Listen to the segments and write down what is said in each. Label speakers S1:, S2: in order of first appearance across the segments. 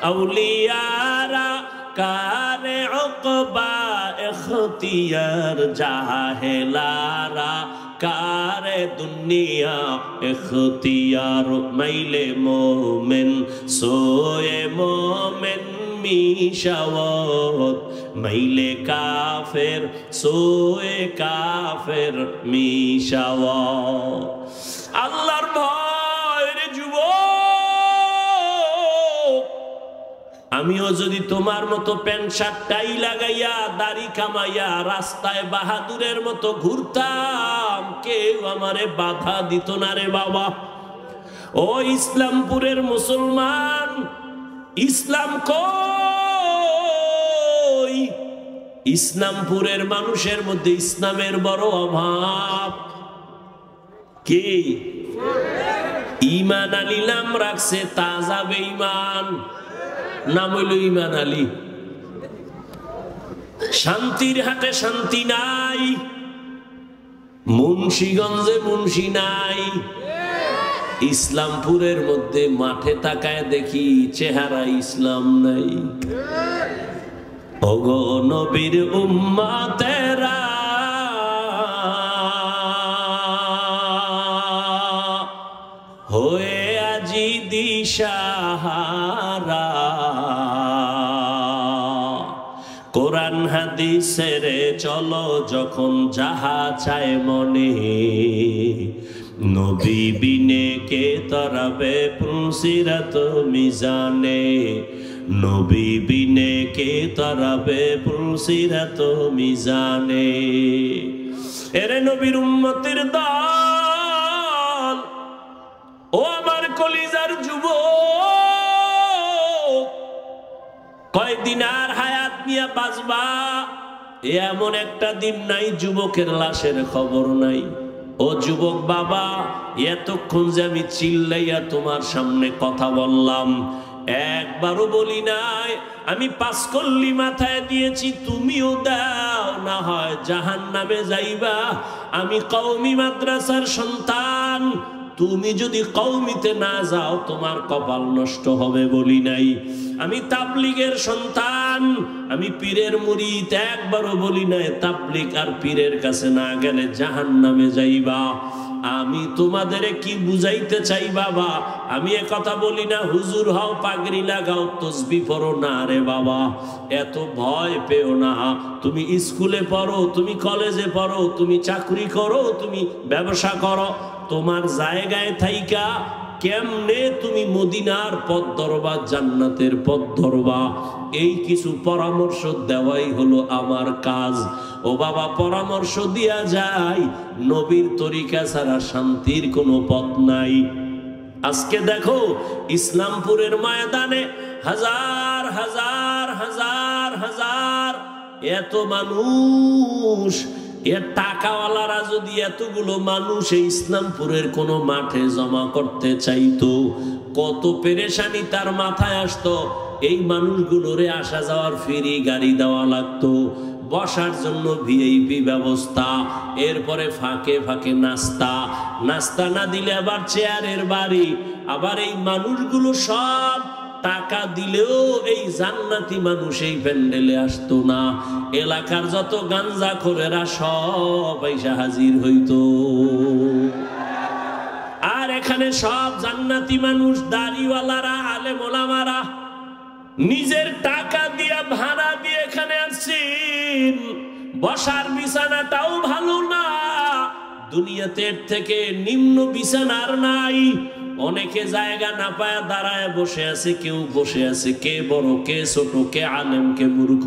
S1: আউলিয়ারা কারে উকবা ইখতিয়ার, জাহেলারা কারে দুনিয়া ইখতিয়ার। মাইলে মোমেন সোয়ে মোমেন মিশাওয়াত, মাইলে কাফের সোয়ে কাফের মিশাওয়াত। আল্লাহর ভয় রে যুবক, আমিও যদি তোমার মতো প্যান্ট শার্ট টাই লাগাইয়া দাড়ি কামাইয়া রাস্তায় বাহাদুরের মতো ঘুরতাম, কেউ আমারে বাধা দিত না রে বাবা। ও ইসলামপুরের মুসলমান, ইসলাম কই? ইসলামপুরের মানুষের মধ্যে ইসলামের বড় অভাব। কি ঈমান আলী নাম রাখছে, তাজা বেঈমান, নাম হইল ঈমান আলী। শান্তির হাটে শান্তি নাই, মুন্সিগঞ্জে মুন্সি নাই। ইসলামপুরের মধ্যে মাঠে তাকায় দেখি চেহারা ইসলাম নাই। ওগো নবীর উম্মতেরা, হয়ে আজি দিশাহারা, কোরআন হাদিসের চলো যখন যাহা চায় মনে, নবী বিনে কে তরাবে পুলসিরাত মিজানে, নবী বিনে কে তরাবে পুলসিরাত মিজানে। এরে নবীর উম্মতের দল, ও আমার কলিজার যুবক, কয়দিন আর হায়াত নিয়ে বাঁচবা এমন একটা দিন নাই যুবকের লাশের খবর নাই। ও যুবক বাবা, এতক্ষণ যে আমি চিল্লাইয়া তোমার সামনে কথা বললাম, একবারও বলি নাই আমি 5 কল্লি মাথায় দিয়েছি, তুমিও দাও, না হয় জাহান্নামে যাইবা। আমি কওমি মাদ্রাসার সন্তান, তুমি যদি কওমিতে না যাও তোমার কপাল নষ্ট হবে বলি নাই। আমি তাবলীগের সন্তান, আমি পীরের মুরিদ, একবারও বলি নাই তাবলীগ আর পীরের কাছে না গেলে জাহান্নামে যাইবা। আমি তোমাদের কি বুঝাইতে চাই বাবা? আমি এ কথা বলি না হুজুর হও, পাগড়ি লাগাও, তসবি পড়ো না রে বাবা, এত ভয় পেও না। তুমি স্কুলে পড়ো, তুমি কলেজে পড়ো, তুমি চাকরি করো, তুমি ব্যবসা করো, তোমার জায়গায় থাইকা কেমনে তুমি মদিনার পথ ধরবা, জান্নাতের পথ ধরবা, এই কিছু পরামর্শ দেওয়াই হলো আমার কাজ। ও বাবা, পরামর্শ দিয়া যায়, নবীর তরিকা ছাড়া শান্তির কোনো পথ নাই। আজকে দেখো ইসলামপুরের ময়দানে হাজার হাজার হাজার হাজার এত মানুষ, এর টাকাওয়ালারা যদি এতগুলো মানুষ এই ইসলামপুরের কোনো মাঠে জমা করতে চাইতো, কত পেরেশানি তার মাথায় আসতো। এই মানুষগুলোরে আসা যাওয়ার ফ্রি গাড়ি দেওয়া লাগতো, বসার জন্য ভিআইপি ব্যবস্থা, এরপরে ফাঁকে ফাঁকে নাস্তা, নাস্তা না দিলে আবার চেয়ারের বাড়ি। আবার এই মানুষগুলো সব টাকা দিলেও এই জান্নাতি মানুষ এই প্যান্ডেলে আসতো না। এলাকার যত গাঞ্জাখোরেরা সব এসে হাজির হইতো, আর এখানে সব জান্নাতি মানুষ, দাড়িওয়ালারা, আলেম ওলামারা নিজের টাকা দিয়া ভাড়া দিয়ে এখানে আসছেন। বসার বিছানাটাও ভালো না, দুনিয়াতে এর থেকে নিম্ন বিছানার নাই। অনেকে জায়গা না পায় দাঁড়ায় বসে আছে, কেউ বসে আছে, কে বড় কে ছোট, কে আলেম কে মূর্খ,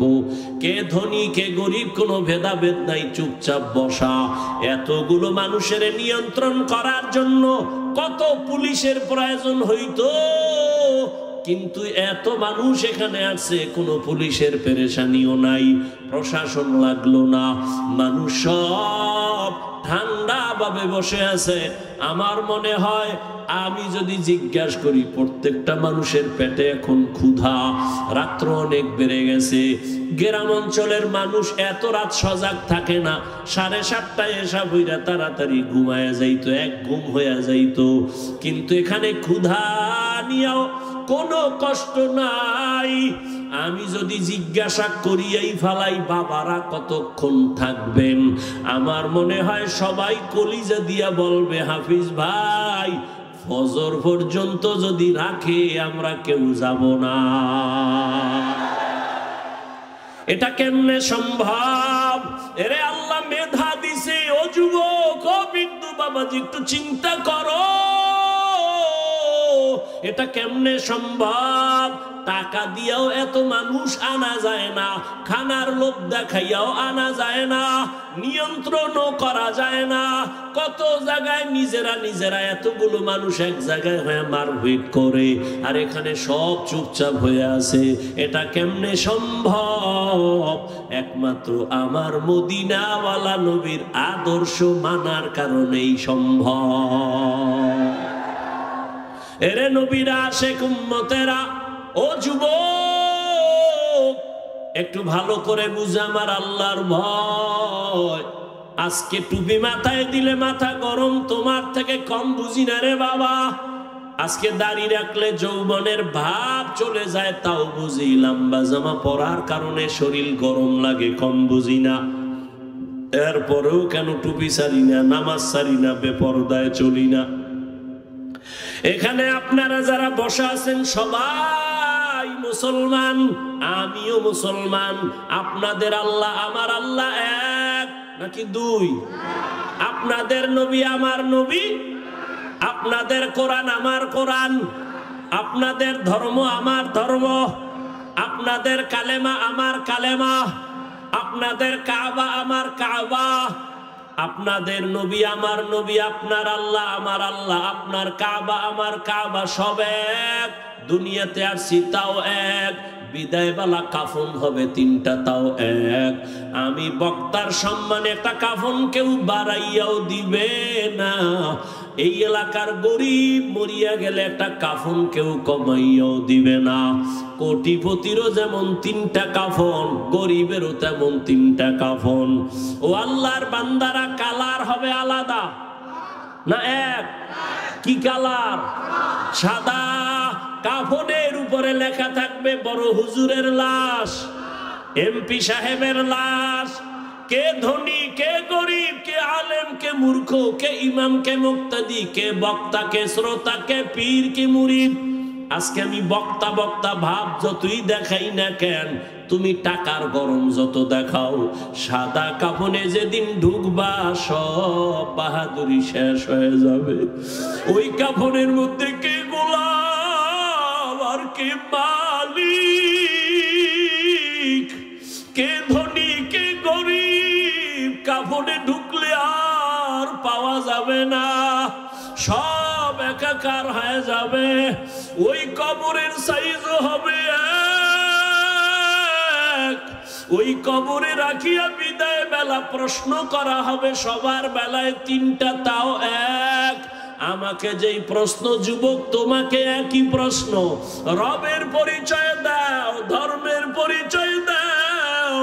S1: কে ধনী কে গরিব, কোনো ভেদাভেদ নাই, চুপচাপ বসা। এতগুলো মানুষের নিয়ন্ত্রণ করার জন্য কত পুলিশের প্রয়োজন হইতো, কিন্তু এত মানুষ এখানে আছে, কোনো পুলিশের পেরেশানিও নাই, প্রশাসন লাগলো না, মানুষ সব ঠান্ডা ভাবে বসে আছে। আমার মনে হয় আমি যদি জিজ্ঞাসা করি, প্রত্যেকটা মানুষের পেটে এখন ক্ষুধা, রাত্র অনেক বেড়ে গেছে। গ্রাম অঞ্চলের মানুষ এত রাত সজাগ থাকে না, 7:30টায় এসা বইরা তাড়াতাড়ি ঘুমায়া যাইতো, এক ঘুম হইয়া যাইতো। কিন্তু এখানে ক্ষুধা নিয়েও কোনো কষ্ট নাই। আমি যদি জিজ্ঞাসা করিয়াই ফালাই বাবারা কতক্ষণ থাকবেন, আমার মনে হয় সবাই কলিজা দিয়া বলবে হাফিজ ভাই ফজর পর্যন্ত যদি রাখে আমরা কেউ যাব না। এটা কেমনে সম্ভব? এরে আল্লাহ মেধা দিছে। ও যুবক, ও বিন্দু বাবাজি, একটু চিন্তা করো, এটা কেমনে সম্ভব? টাকা দিয়েও এত মানুষ আনা যায় না, খানার লোভ দেখাইয়াও আনা যায় না, নিয়ন্ত্রণও করা যায় না। কত জায়গায় নিজেরা এতগুলো মানুষ এক জায়গায় হয়ে মারপিট করে, আর এখানে সব চুপচাপ হয়ে আছে। এটা কেমনে সম্ভব? একমাত্র আমার মদিনাওয়ালা নবীর আদর্শ মানার কারণেই সম্ভব। এরে নবীরা আশেক উম্মতেরা, ও যুবক একটু ভালো করে বুঝে আমার আল্লাহর ভয়। আজকে টুপি মাথায় দিলে মাথা গরম, তোমার থেকে কম বুঝি না রে বাবা। আজকে দাড়ি রাখলে যৌবনের ভাব চলে যায়, তাও বুঝি। লম্বা জামা পরার কারণে শরীর গরম লাগে, কম বুঝি না। এরপরেও কেন টুপি ছাড়ি না, নামাজ ছাড়ি না, বেপরদায় চলি না। এখানে আপনারা যারা বসা আছেন সবাই মুসলমান, আমিও মুসলমান। আপনাদের আল্লাহ আমার আল্লাহ এক নাকি দুই? আপনাদের নবী আমার নবী, আপনাদের কোরআন আমার কোরআন, আপনাদের ধর্ম আমার ধর্ম, আপনাদের কালেমা আমার কালেমা, আপনাদের কাবা আমার কাবা, আপনাদের নবী আমার নবী, আপনার আল্লাহ আমার আল্লাহ, আপনার কাবা আমার কাবা, সব এক। দুনিয়াতে আসছি তাও এক, বিদায় বেলা কাফন হবে তিনটা তাও এক। আমি বক্তার সম্মানে একটা কাফন কেউ বাড়াইয়াও দিবে না। এই এলাকার গরিব মরিয়া গেলে একটা কাফন কেউ কমাইয়াও দিবে না। কোটিপতিরও যেমন তিনটা কাফন, গরিবেরও তেমন তিনটা কাফন। ও আল্লাহর বান্দারা, কালার হবে আলাদা না এক? কি কালার? সাদা। কাফনের উপরে লেখা থাকবে বড় হুজুরের লাশ, এমপি সাহেবের লাশ। কে ধনী, কে গরিব, কে আলেম, কে মূর্খ, কে ইমাম, কে মুক্তাদি, কে বক্তা, কে শ্রোতা, কে পীর, কে মুরিদ। আজকে আমি বক্তা বক্তা ভাব যতই দেখাই না কেন, তুমি টাকার গরম যত দেখাও, সাদা কাফনে যেদিন ঢুকবা সব বাহাদুরি শেষ হয়ে যাবে। ওই কাফনের মধ্যে কে গোলাম আর কে মালিক, কে ধনী, কে গরিব, কাফনে ঢুকলে আর পাওয়া যাবে না, সব একাকার হয়ে যাবে। ওই কবরের সাইজও হবে এক। ওই কবরে রাখিয়া বিদায় বেলা প্রশ্ন করা হবে সবার বেলায় তিনটা তাও এক। আমাকে যেই প্রশ্ন যুবক, তোমাকে একই প্রশ্ন। রবের পরিচয় দাও, ধর্মের পরিচয় দাও,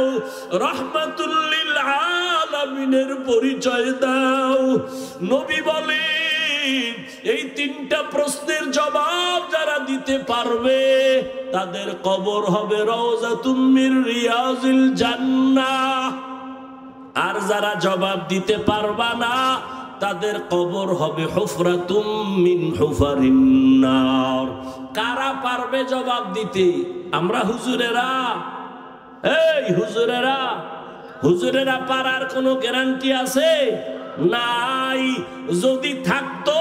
S1: রহমাতুল লিল আলামিনের পরিচয় দাও। নবী বলেন এই তিনটা প্রশ্নের জবাব যারা দিতে পারবে তাদের কবর হবে রওজাতুম মির রিয়াজিল জান্নাহ। আর যারা জবাব দিতে পারবা না তাদের কবর হবে হুফরাতুম মিন হুফারিন নার। কারা পারবে জবাব দিতে? আমরা হুজুরেরা। এই হুজুরেরা, হুজুরেরা পারার কোনো গ্যারান্টি আছে? নাই। যদি থাকতো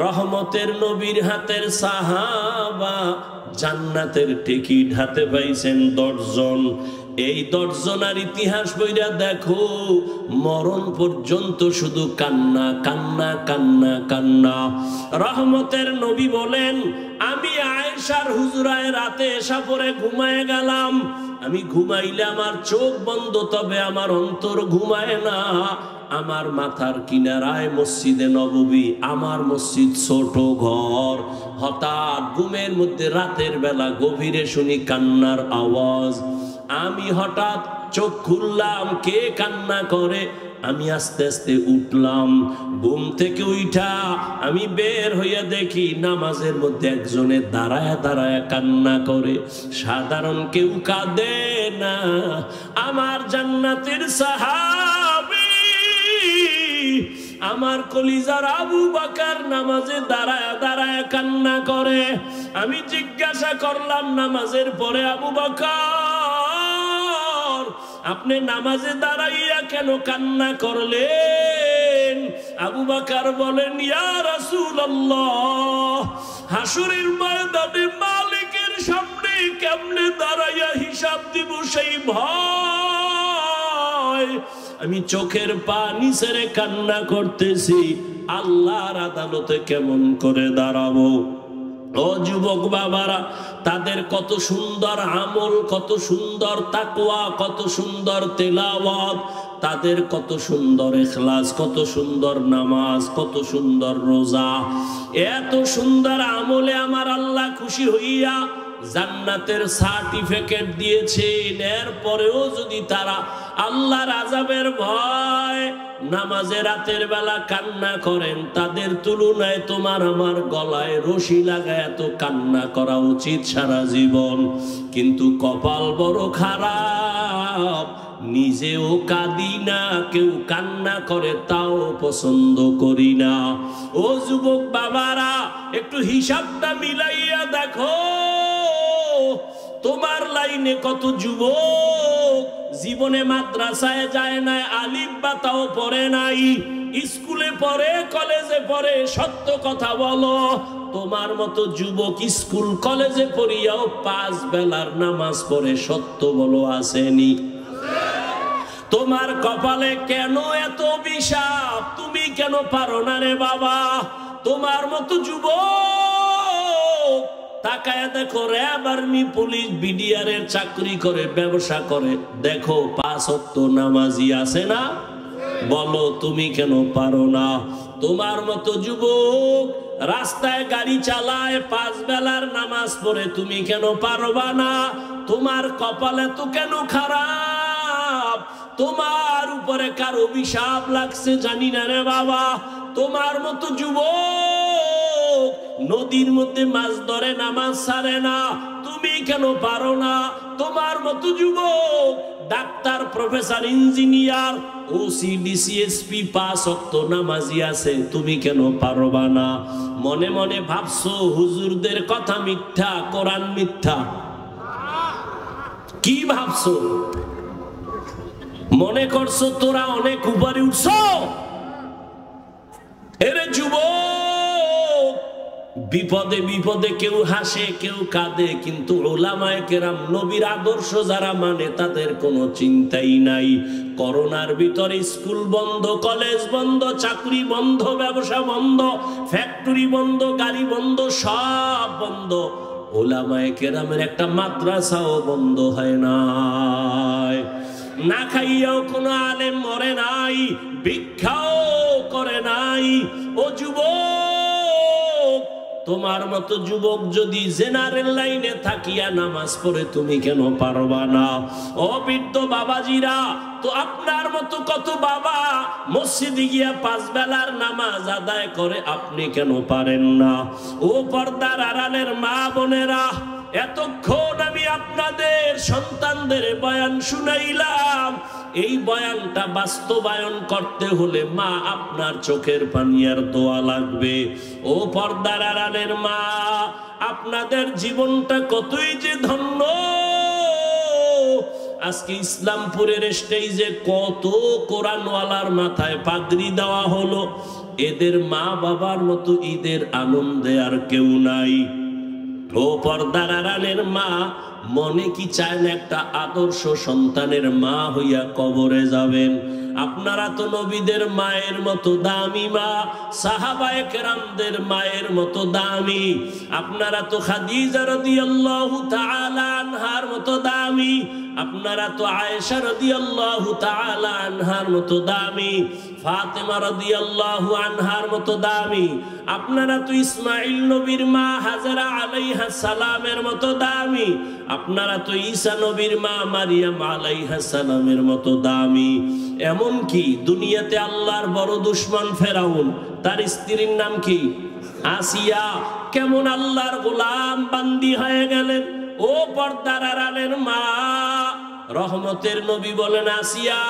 S1: রহমতের নবীর হাতের সাহাবা জান্নাতের টিকিট হাতে পাইছেন 10 জন। এই 10 জনের ইতিহাস বইরা দেখো, মরণ পর্যন্ত শুধু কান্না কান্না কান্না কান্না। রহমতের নবী বলেন, আমি আয়েশার হুজরায় রাতে এসা পরে ঘুমায় গেলাম। আমি ঘুমাইলে আমার চোখ বন্ধ, তবে আমার অন্তর ঘুমায় না। আমার মাথার কিনারায় মসজিদে নববী, আমার মসজিদ ছোট ঘর। হঠাৎ ঘুমের মধ্যে রাতের বেলা গভীরে শুনি কান্নার আওয়াজ। আমি হঠাৎ চোখ খুললাম, কে কান্না করে? আমি আস্তে আস্তে উঠলাম। ঘুম থেকে উঠা আমি বের হইয়া দেখি নামাজের মধ্যে একজনে দাঁড়ায় দাঁড়ায় কান্না করে। সাধারণ কেউ কাঁদে না, আমার জান্নাতের সাহাবী আমার কলিজার আবু বকর নামাজে দাঁড়ায় দাঁড়ায় কান্না করে। আমি জিজ্ঞাসা করলাম, নামাজের পরে আবু বকর আপনি নামাজে দাঁড়াইয়া কেন কান্না করলেন? আবু বকর বলেন, ইয়া রাসূলুল্লাহ, হাসরের ময়দানে মালিকের সামনে কেমনে দাঁড়াইয়া হিসাব দিব সেই ভয়। আমি চোখের পানি ছেড়ে কান্না করতেছি, আল্লাহর আদালতে কেমন করে দাঁড়াবো। ও যুবক বাবারা, তাদের কত সুন্দর আমল, কত সুন্দর তাকওয়া, কত সুন্দর তেলাওয়াত, তাদের কত সুন্দর ইখলাস, কত সুন্দর নামাজ, কত সুন্দর রোজা। এত সুন্দর আমলে আমার আল্লাহ খুশি হইয়া জান্নাতের সার্টিফিকেট দিয়েছেন। এরপরেও যদি তারা আল্লাহর আযাবের ভয় নামাজে রাতের বেলা কান্না করেন, তাদের তুলনায় তোমার আমার গলায় রশি লাগায় এত কান্না করা উচিত সারা জীবন। কিন্তু কপাল বড় খারাপ, নিজেও কাঁদি না, কেউ কান্না করে তাও পছন্দ করি না। ও যুবক বাবারা, একটু হিসাবটা মিলাইয়া দেখো, তোমার লাইনে কত যুবক জীবনে মাদ্রাসায় যায় নাই, আলিফ বা তাও পড়ে নাই, স্কুলে পড়ে, কলেজে পড়ে। সত্য কথা বলো, তোমার মতো যুবক স্কুল কলেজে পড়িয়াও 5 বেলার নামাজ পড়ে, সত্য বলো আসেনি? তোমার কপালে কেন এত অভিশাপ? তুমি কেন পারো না রে বাবা? তোমার মতো যুবক তাকায় দেখো, র্যাব, আর্মি, পুলিশ, বিডিআর এর চাকরি করে, ব্যবসা করে, দেখো 5 ওয়াক্ত নামাজি আছে না? বলো তুমি কেন পারো না? তোমার মতো যুবক রাস্তায় গাড়ি চালায়, 5 বেলার নামাজ পড়ে, তুমি কেন পারবা না? তোমার কপালে তো কেন খারাপ? তোমার উপরে কার অভিশাপ লাগছে জানি না রে বাবা। তোমার মতো যুবক নদীর মধ্যে মাছ ধরে, নামাজ ছাড়ে না, তুমি কেন পারো না? তোমার মতো যুবক doctor, professor, engineer, OC, DC, SP, 5 ওয়াক্ত নামাজি আছে, তুমি কেন পারবা না? মনে মনে ভাবছো হুজুরদের কথা মিথ্যা, কোরআন মিথ্যা। কি ভাবছো? মনে করছো তোরা অনেক উপরে উঠছো? এরে যুবক, বিপদে বিপদে কেউ হাসে, কেউ কাঁদে, কিন্তু উলামায়ে কেরাম, নবীর আদর্শ যারা মানে, তাদের কোনো চিন্তাই নাই। করোনার ভিতরে স্কুল বন্ধ, কলেজ বন্ধ, চাকরি বন্ধ, ব্যবসা বন্ধ, ফ্যাক্টরি বন্ধ, গাড়ি বন্ধ, সব বন্ধ। উলামায়ে কেরামের একটা মাদ্রাসাও বন্ধ হয় নাই। না খাইয়াও কোনো আলেম মরে নাই, ভিক্ষাও করে নাই। ও যুবক, তোমার মতো যুবক যদি জেনারেল লাইনে থাকিয়া নামাজ পড়ে, তুমি কেন পারবা না? ও বৃদ্ধ বাবাজিরা, তো আপনার মতো কত বাবা মসজিদে গিয়া 5 বেলার নামাজ আদায় করে, আপনি কেন পারেন না? ও পর্দার আড়ালের মা বোনেরা, এতক্ষণ আমি আপনাদের সন্তানদের বয়ান শুনাইলাম। এই বয়ানটা বাস্তবায়ন করতে হলে মা, আপনার চোখের পানি আর দোয়া লাগবে। ও পর্দার আড়ালের মা, আপনাদের জীবনটা কতই যে ধন্য। আজকে ইসলামপুরের স্টেজে কত কোরআনওয়ালার মাথায় পাগড়ি দেওয়া হলো। এদের মা বাবার মতো ঈদের আনন্দে আর কেউ নাই। ও পর্দার আড়ালের মা, মনে কি চায় না একটা আদর্শ সন্তানের মা হইয়া কবরে যাবেন? আপনারা তো নবীদের মায়ের মতো দামি মা, সাহাবায়ে কেরামদের মায়ের মতো দামি। আপনারা তো খাদিজা রাদিয়াল্লাহু তাআলা আনহার মতো দামি। আপনারা তো আয়েশা রাদিয়াল্লাহু তাআলা আনহার মতো দামি, ফাতেমা রাদিয়াল্লাহু আনহার মতো দামি। আপনারা তো ইসমাঈল নবীর মা হাজরা আলাইহা সালামের মতো দামি। আপনারা তো ঈসা নবীর মা মারিয়াম আলাইহা সালামের মতো দামি। এমন কি দুনিয়াতে আল্লাহর বড় দুশমন ফেরাউন, তার স্ত্রীর নাম কি? আসিয়া। কেমন আল্লাহর গোলাম বান্দি হয়ে গেলেন। ও পর্দার আড়ালের মা, রহমতের নবী বলেন, আসিয়া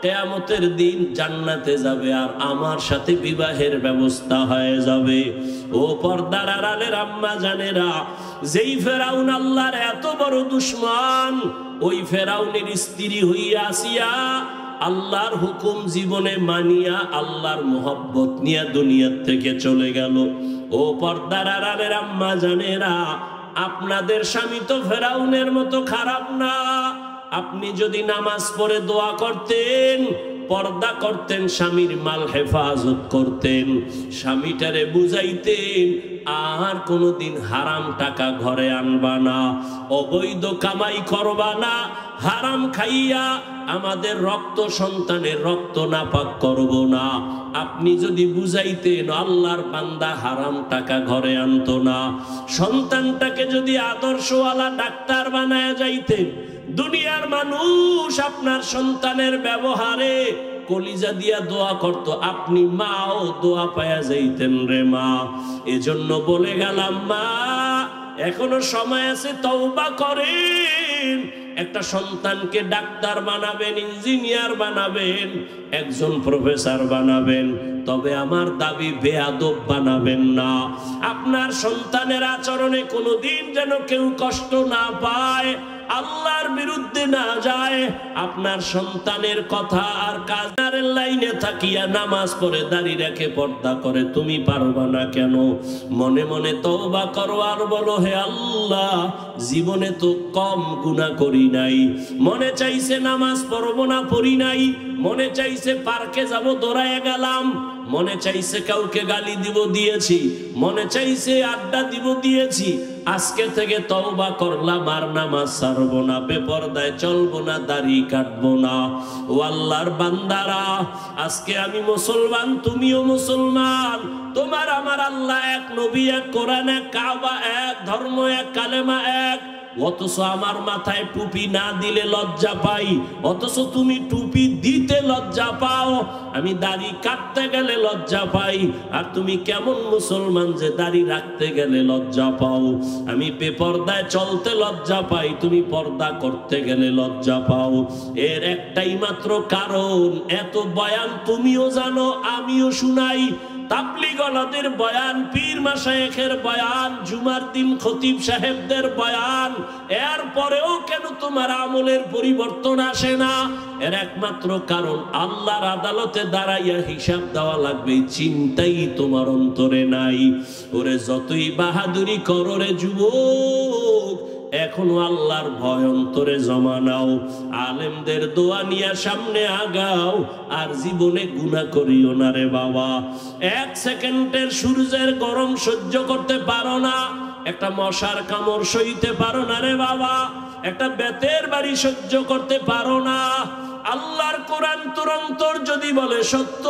S1: কিয়ামতের দিন জান্নাতে যাবে আর আমার সাথে বিবাহের ব্যবস্থা হয়ে যাবে। ও পর্দার আড়ালের আম্মা জানেরা, যেই ফেরাউন আল্লাহর এত বড় দুশমন, ওই ফেরাউনের স্ত্রী হইয়া আসিয়া আল্লাহর হুকুম জীবনে মানিয়া আল্লাহর মোহব্বত নিয়ে দুনিয়ার থেকে চলে গেল। ও পর্দার আড়ালের আম্মা জানেরা, আপনাদের স্বামী তো ফেরাউনের মতো খারাপ না। আপনি যদি নামাজ পড়ে দোয়া করতেন, পর্দা করতেন, স্বামীর মাল হেফাজত করতেন, স্বামীটারে বুঝাইতেন আর কোনোদিন হারাম টাকা ঘরে আনবা না, অবৈধ কামাই করবা না, হারাম খাইয়া আমাদের রক্ত সন্তানের রক্ত নাপাক করব না, আপনি যদি বুঝাইতেন, আল্লাহর বান্দা হারাম টাকা ঘরে আনতো না, সন্তানটাকে যদি আদর্শওয়ালা ডাক্তার বানায় যাইতেন, দুনিয়ার মানুষ আপনার সন্তানের ব্যবহারে কলিজা দিয়া দোয়া করত, আপনি মাও দোয়া পায়া যাইতেন রে মা। এজন্য বলে গেলাম মা, এখনো সময় আছে, তওবা করেন। একটা সন্তানকে ডাক্তার বানাবেন, ইঞ্জিনিয়ার বানাবেন, একজন প্রফেসর বানাবেন, তবে আমার দাবি বেয়াদব বানাবেন না। আপনার সন্তানের আচরণে কোনোদিন যেন কেউ কষ্ট না পায়, আল্লাহর বিরুদ্ধে না যায়। আপনার সন্তানের কথা আর কাজের লাইনে থাকিয়া নামাজ পড়ে দাঁড়িয়ে রেখে পর্দা করে তুমি পারবা না কেন? মনে মনে তওবা করো আর বলো, হে আল্লাহ, জীবনে তো কম গুনাহ করি নাই, মনে চাইছে নামাজ পড়বো না, পড়ি নাই, মনে চাইছে পার্কে যাব দৌড়ায় গেলাম, মনে চাইছে কাউকে গালি দিব দিয়েছি, মনে চাইছে আড্ডা দিব দিয়েছি, আজকে থেকে তওবা করলাম আর নামাজ ছাড়বো না, বেপরদায় চলবো না, দাড়ি কাটবো না। ও আল্লাহর বান্দারা, আজকে আমি মুসলমান, তুমিও মুসলমান, তোমার আমার আল্লাহ এক, নবী এক, কোরআন এক, কাবা এক, ধর্ম এক, কালেমা এক, অথচ আমার মাথায় টুপি না দিলে লজ্জা পাই, অথচ তুমি টুপি দিতে লজ্জা পাও, আমি দাড়ি কাটতে গেলে লজ্জা পাই, আর তুমি কেমন মুসলমান যে দাড়ি রাখতে গেলে লজ্জা পাও? আমি বেপরদায় চলতে লজ্জা পাই, তুমি পর্দা করতে গেলে লজ্জা পাও। এর একটাই মাত্র কারণ, এত বয়ান তুমিও জানো, আমিও শুনাই, তাবলীগওয়ালাদের বয়ান, পীর মাশায়েখের বয়ান, জুমার দিন খতিব সাহেবদের বয়ান, এরপরেও কেন তোমার আমলের পরিবর্তন আসে না? এর একমাত্র কারণ, আল্লাহর আদালতে দাঁড়াইয়া হিসাব দেওয়া লাগবে, চিন্তাই তোমার অন্তরে নাই। ওরে যতই বাহাদুরি করো রে যুবক, এখনো আল্লাহর ভয় অন্তরে জমা নাও, আলেমদের দোয়া নিয়ে সামনে আগাও, আর জীবনে গুনাহ করিও না রে বাবা। এক সেকেন্ডের সূর্যের গরম সহ্য করতে পারো না, একটা মশার কামড় সইতে পারো না রে বাবা, একটা বেতের বাড়ি সহ্য করতে পারো না। আল্লাহর কোরআন তুরন্তর যদি বলে সত্য,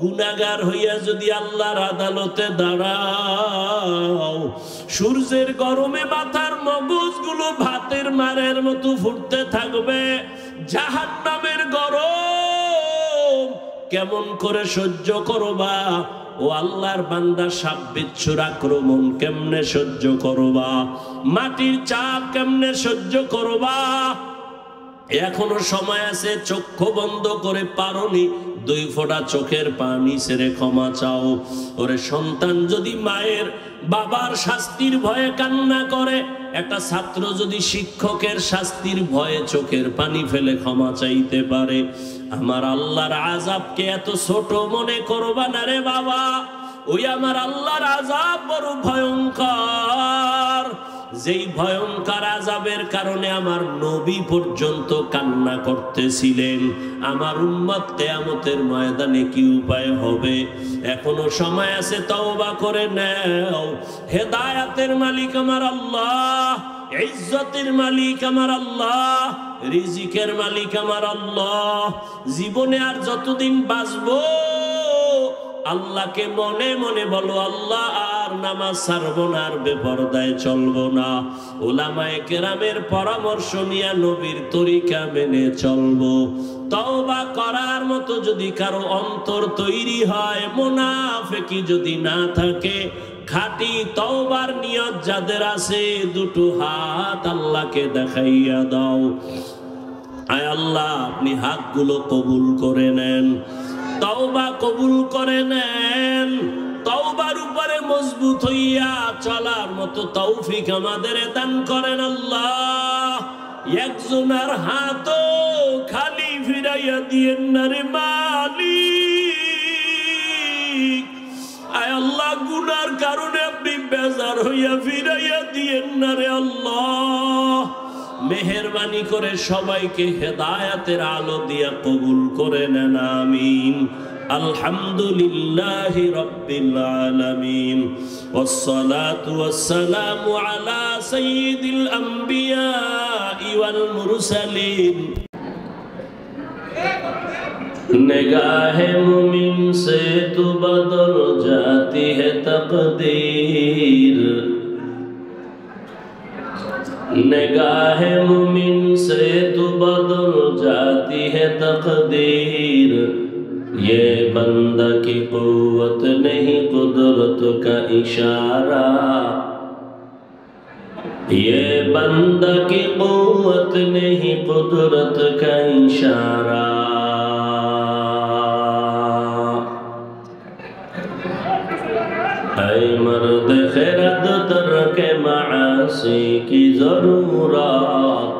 S1: গুনাহগার হইয়া যদি আল্লাহর আদালতে দাঁড়াও, সূর্যের গরমে মাথার মগজগুলো ভাতের মারের মতো ফুটতে থাকবে, জাহান্নামের গরম কেমন করে সহ্য করবা? ও আল্লাহর বান্দা, সাপ বিচ্ছুর আক্রমণ কেমনে সহ্য করবা? মাটির চাপ কেমনে সহ্য করবা? এখনো সময় আছে, চক্ষু বন্ধ করে পারোনি, 2 ফোঁটা চোখের পানি ছেড়ে ক্ষমা চাও। ওরে সন্তান যদি মায়ের বাবার শাস্তির ভয়ে কান্না করে, একটা ছাত্র যদি শিক্ষকের শাস্তির ভয়ে চোখের পানি ফেলে ক্ষমা চাইতে পারে, আমার আল্লাহর আযাবকে এত ছোট মনে করবা না রে বাবা। ওই আমার আল্লাহর আযাব বড় ভয়ঙ্কর, যেই ভয়ঙ্কর আযাবের কারণে আমার নবী পর্যন্ত কান্না করতেছিলেন। আমার উম্মত কিয়ামতের ময়দানে কি উপায় হবে? এখনো সময় আছে, তওবা করে নাও। হেদায়েতের মালিক আমার আল্লাহ, ইজ্জতের মালিক আমার আল্লাহ, রিজিকের মালিক আমার আল্লাহ। জীবনে আর যতদিন বাঁচবো, আল্লাহকে মনে মনে বলো, আল্লাহ আর নামাজ ছাড়বো না, আর বেপরদায় চলবো না, উলামায়ে কেরামের পরামর্শ নিয়ে নবীর তরিকা মেনে চলবো। তওবা করার মতো যদি কারো অন্তর তৈরি হয়, মুনাফিকি যদি না থাকে, খাঁটি তওবার নিয়ত যাদের আছে, দুটো হাত আল্লাহকে দেখাইয়া দাও। আয় আল্লাহ, আপনি হাতগুলো কবুল করে নেন, তওবা কবুল করে নেন। তওবার উপরে মজবুত হইয়া চলার মতো তৌফিক আমাদের দান করেন আল্লাহ। একজনের হাতও খালি ফিরাইয়া দিয়েন না রে মালিক। আয় আল্লাহ, গুনার কারণে আপনি বেজার হইয়া ফিরাইয়া দিয়েন না রে আল্লাহ। মেহেরবানি করে সবাইকে হেদায়েতের আলো দিয়া কবুল করে নেন, আমিন। আলহামদুলিল্লাহি রাব্বিল আলামিন, ওয়াসসালাতু ওয়াসসালামু আলা সাইয়্যিদিল আম্বিয়া ওয়াল মুরসালিন। निगाहे मुमिन से तू बदल जाती है तकदीर, निगाहे मुमिन से तू बदल जाती है तकदीर। ये बंदा की कुव्वत नहीं कुदरत का इशारा, ये बंदा की कुव्वत नहीं कुदरत का इशारा। ऐ मर्द खैरत तर्क मासी की जरूरत,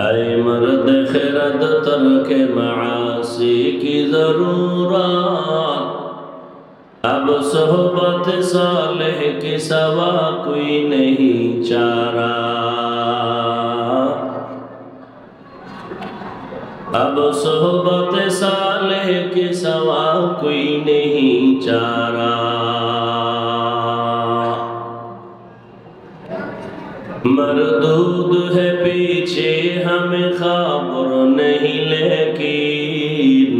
S1: ऐ मर्द खैरत तर्क मासी की जरूरत। अब सोहबत सालेह के सवा कोई नहीं चारा, अब सोहबत सालेह के सवा कोई नहीं चारा। मरदूद है पीछे हमें खबर नहीं, लेकिन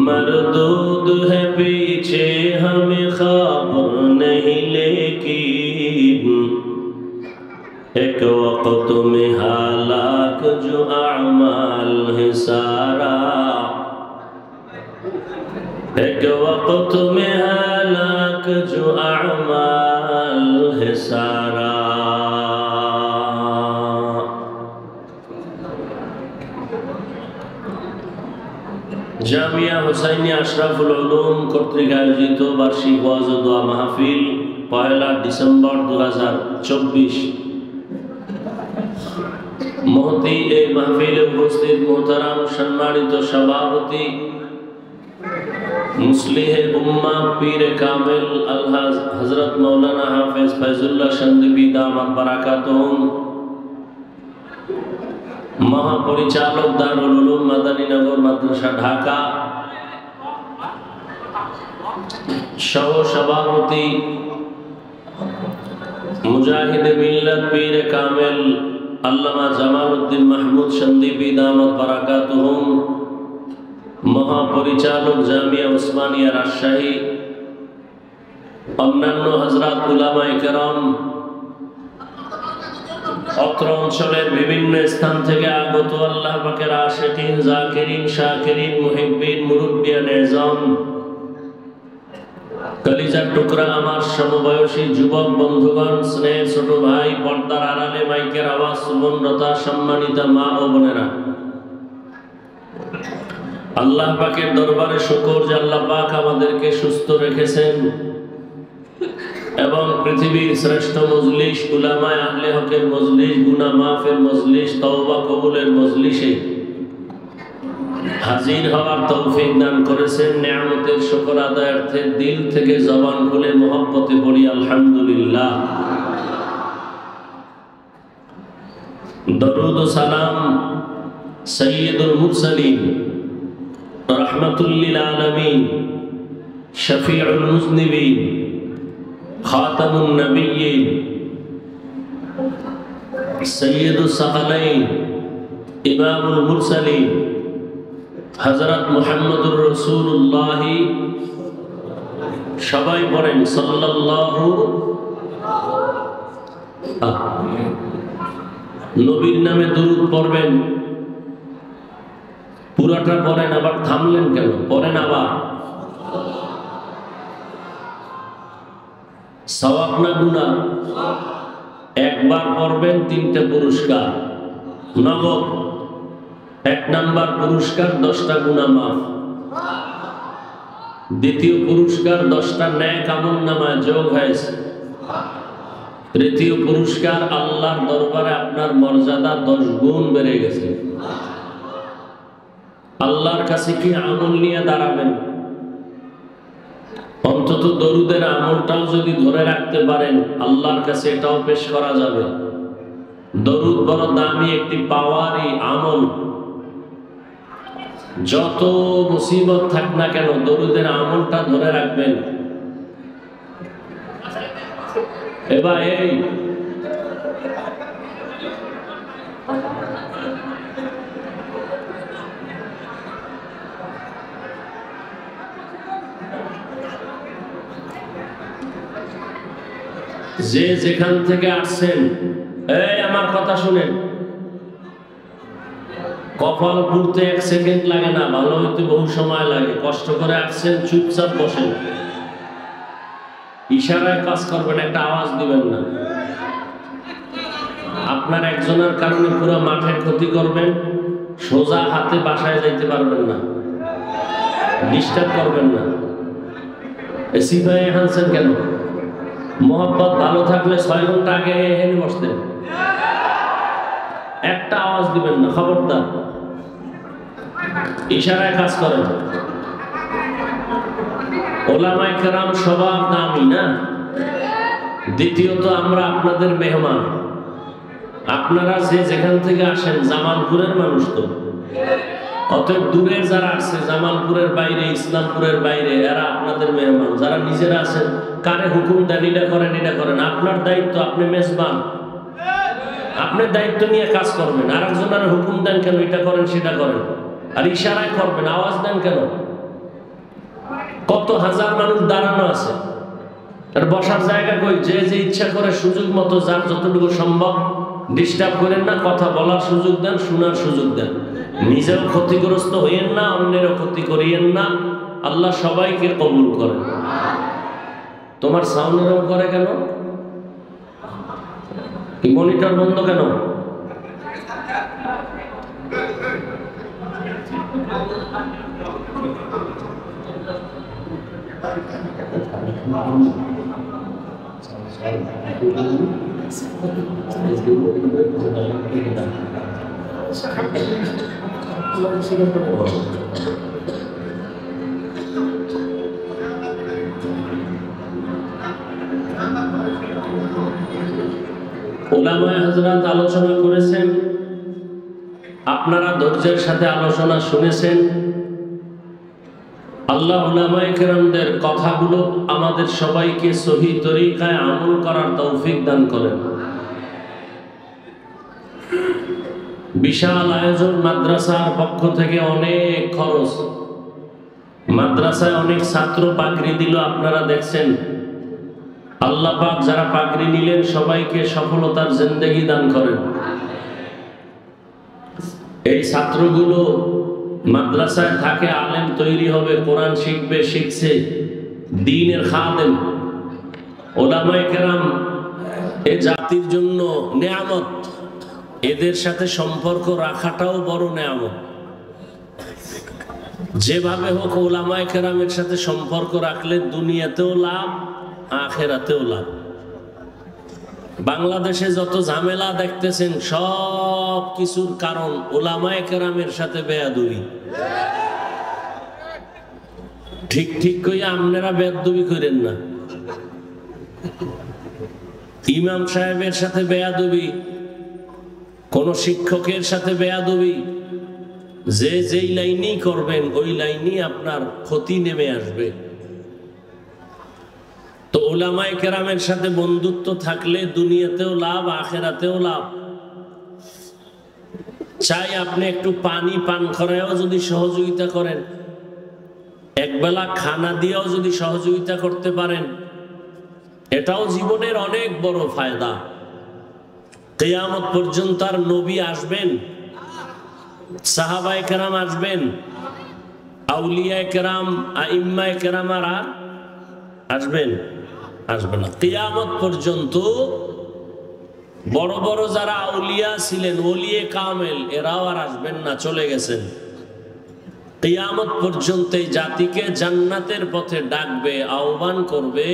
S1: मरदूद है पीछे हमें खबर नहीं, लेकिन एक वक्त में हालाक जो अमाल है सारा, एक वक्त में हालाक जो अमाल है सारा। জামিয়া হুসাইনিয়া আশরাফুল উলুম কর্তৃক আয়োজিত বার্ষিক ওয়াজ ও দোয়া মাহফিল 1 ডিসেম্বর 2024। মহতি এই মাহফিলে উপস্থিত মোহতারাম সম্মানিত সভাপতি মুসলিহ উম্মাহ পীর কামিল আলহাজ হযরত মাওলানা হাফেজ ফয়জুল্লাহ সন্দীপী দামাত বারাকাতুহুম, মহাপরিচালক দারুল উলুম মাদানীনগর মাদ্রাসা ঢাকা, সহ সভাপতি মুজাহিদে মিল্লাত পীর কামিল আল্লামা জামালউদ্দিন মাহমুদ সন্দীপী দামাত বারাকাতুহুম, মহাপরিচালক জামিয়া উসমানিয়া রাজশাহী, অন্যান্য হযরত উলামায়ে কেরাম, অত্র অঞ্চলের বিভিন্ন স্থান থেকে আগত আল্লাহ পাকের আশিকিন, জাকিরিন, শাকিরিন, মুহিব্বিন, মুরব্বিয়ান এজাম, কলিজার টুকরা আমার সমবয়সী যুবক বন্ধুগণ, স্নেহের ছোট ভাই, পর্দার আড়ালে মাইকের আওয়াজ শ্রবণরতা সম্মানিত মা ও বোনেরা, আল্লাহ পাকের দরবারে শুকর যে আল্লাহ পাক আমাদেরকে সুস্থ রেখেছেন এবং পৃথিবীর শ্রেষ্ঠ মজলিস উলামায়ে আহলে হকের মজলিস, গুনাহ মাফের মজলিস, তওবা কবুলের মজলিসে হাজির হওয়ার তৌফিক দান করেছেন। নিয়ামতের শুকর আদায়ার্থে দিল থেকে জবান খুলে মহব্বতে পড়ি আলহামদুলিল্লাহ। দরুদ ও সালাম সাইয়্যিদুল মুরসালিন রাহমাতুল লিল আলামিন শফিউল মুজনিবিন খাতামুন নবিয়্যিন সাইয়্যিদুস সাকালাইন ইমামুল মুরসালিন হযরত মুহাম্মদুর রাসূলুল্লাহ সবাই পড়েন সাল্লাল্লাহু নবীর নামে দুরূদ পড়বেন পুরাটা পড়েন আবার থামলেন কেন পড়েন আবার সওয়াব না গুনাহ একবার পড়বেন তিনটা পুরস্কার নগদ এক নাম্বার পুরস্কার 10টা গুনাহ মাফ দ্বিতীয় পুরস্কার 10টা নেক আমলনামায় যোগ হয়েছে তৃতীয় পুরস্কার আল্লাহর দরবারে আপনার মর্যাদা 10 গুণ বেড়ে গেছে আল্লাহর কাছে কি আমল নিয়ে দাঁড়াবেন অন্তত দরুদের আমলটাও যদি ধরে রাখতে পারেন আল্লাহর কাছে এটাও পেশ করা যাবে দরুদ বড় দামি একটি পাওয়ারই আমল যত মুসিবত থাক না কেন দরুদের আমলটা ধরে রাখবেন এবার এই যে যেখান থেকে আসছেন এই আমার কথা শুনেন কপাল পুড়তে 1 সেকেন্ড লাগে না ভালো হইতে বহু সময় লাগে কষ্ট করে আসছেন চুপচাপ বসেন ইশারায় কাজ করবেন একটা আওয়াজ দিবেন না আপনার একজনের কারণে পুরো মাঠের ক্ষতি করবেন সোজা হাতে বাসায় যাইতে পারবেন না ডিস্টার্ব করবেন না এসি ভাই হানছেন কেন মোহাম্মত ভালো থাকলে 6 ঘন্টা আগে এখানে বসতেন একটা আওয়াজ দিবেন না খবরদার ইশারায় কাজ করেন ওলামায়ে কেরাম সবার দামি না দ্বিতীয়ত আমরা আপনাদের মেহমান আপনারা যে যেখান থেকে আসেন জামালপুরের মানুষ তো অতএব দূরের যারা আসছে জামালপুরের বাইরে ইসলামপুরের বাইরে এরা আপনাদের মেহমান যারা নিজেরা আছেন কারে হুকুম দেন এটা করেন আপনার দায়িত্ব আপনি মেজবান আপনি দায়িত্ব নিয়ে কাজ করবেন আর একজনের হুকুম দেন কেন এটা করেন সেটা করেন আর ইশারায় করবেন আওয়াজ দেন কেন কত হাজার মানুষ দাঁড়ানো আছে আর বসার জায়গা কই যে যে ইচ্ছা করে সুযোগ মতো যার যতটুকু সম্ভব ডিস্টার্ব করেন না কথা বলার সুযোগ দেন শোনার সুযোগ দেন নিজেও ক্ষতিগ্রস্ত হইয়েন না অন্যেরও ক্ষতি করিয়েন না আল্লাহ সবাইকে কবুল করেন তোমার সাউন্ড এরকম করে কেন কি মনিটর বন্ধ কেন উলামায়ে হযরত আলোচনা করেছেন আপনারা ধৈর্যের সাথে আলোচনা শুনেছেন আল্লাহ উলামায়ে কেরামদের কথাগুলো আমাদের সবাইকে সহি তরিকায় আমল করার তৌফিক দান করেন বিশাল আয়োজন মাদ্রাসার পক্ষ থেকে অনেক খরচ মাদ্রাসায় অনেক ছাত্র পাগড়ি দিল আপনারা দেখছেন আল্লাহ পাক যারা পাগড়ি নিলেন সবাইকে সফলতার জিন্দেগি দান করেন এই ছাত্রগুলো মাদ্রাসায় থাকে আলেম তৈরি হবে কোরআন শিখবে শিখছে দ্বীনের খাদেম উলামায়ে কেরাম এই জাতির জন্য নেয়ামত এদের সাথে সম্পর্ক রাখাটাও বড় নেয়ামত যেভাবে হোক উলামায়ে কেরামের সাথে সম্পর্ক রাখলে দুনিয়াতেও লাভ আখিরাতেও লাভ বাংলাদেশে যত ঝামেলা দেখতেছেন সব কিছুর কারণ উলামায়ে কেরামের সাথে বেয়াদবি ঠিক ঠিক কইয়া আপনারা বেয়াদবি করেন না ইমাম সাহেবের সাথে বেয়াদবি কোন শিক্ষকের সাথে বেয়াদবি যে যেই লাইনই করবেন ওই লাইনই আপনার ক্ষতি নেমে আসবে তো উলামায়ে কেরামের সাথে বন্ধুত্ব থাকলে দুনিয়াতেও লাভ আখিরাতেও লাভ চাই আপনি একটু পানি পান করায়ও যদি সহযোগিতা করেন, একবেলা খানা দিয়েও যদি সহযোগিতা করতে পারেন, এটাও জীবনের অনেক বড় ফায়দা। কিয়ামত পর্যন্ত আর নবী আসবেন, সাহাবায়ে কেরাম আসবেন, আউলিয়ায়ে কেরাম, আইম্মায়ে কেরাম আর আসবেন? আসবে না। কিয়ামত পর্যন্ত বড় বড় যারা আউলিয়া ছিলেন, ওলিয়ে কামেল, এরাও আর আসবেন না, চলে গেছেন। কিয়ামত পর্যন্ত এই জাতিকে জান্নাতের পথে ডাকবে, আহ্বান করবে,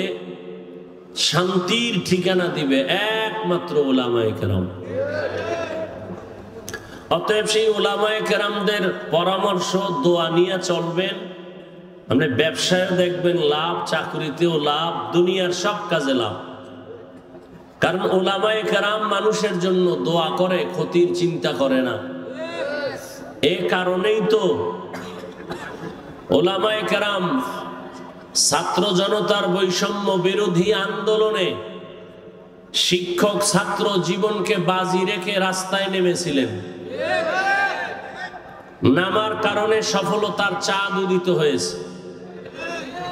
S1: শান্তির ঠিকানা দিবে একমাত্র উলামায়ে কেরাম। অতএব সেই উলামায়ে কেরামদের পরামর্শ, দোয়া নিয়ে চলবেন। আপনি ব্যবসায় দেখবেন লাভ, চাকরিতেও লাভ, দুনিয়ার সব কাজে লাভ। কারণ উলামায়ে কেরাম মানুষের জন্য দোয়া করে, ক্ষতির চিন্তা করে না। এ কারণেই তো উলামায়ে কেরাম ছাত্র জনতার বৈষম্য বিরোধী আন্দোলনে শিক্ষক ছাত্র জীবনকে বাজি রেখে রাস্তায় নেমেছিলেন। নামার কারণে সফলতার চাঁদ উদিত হয়েছে।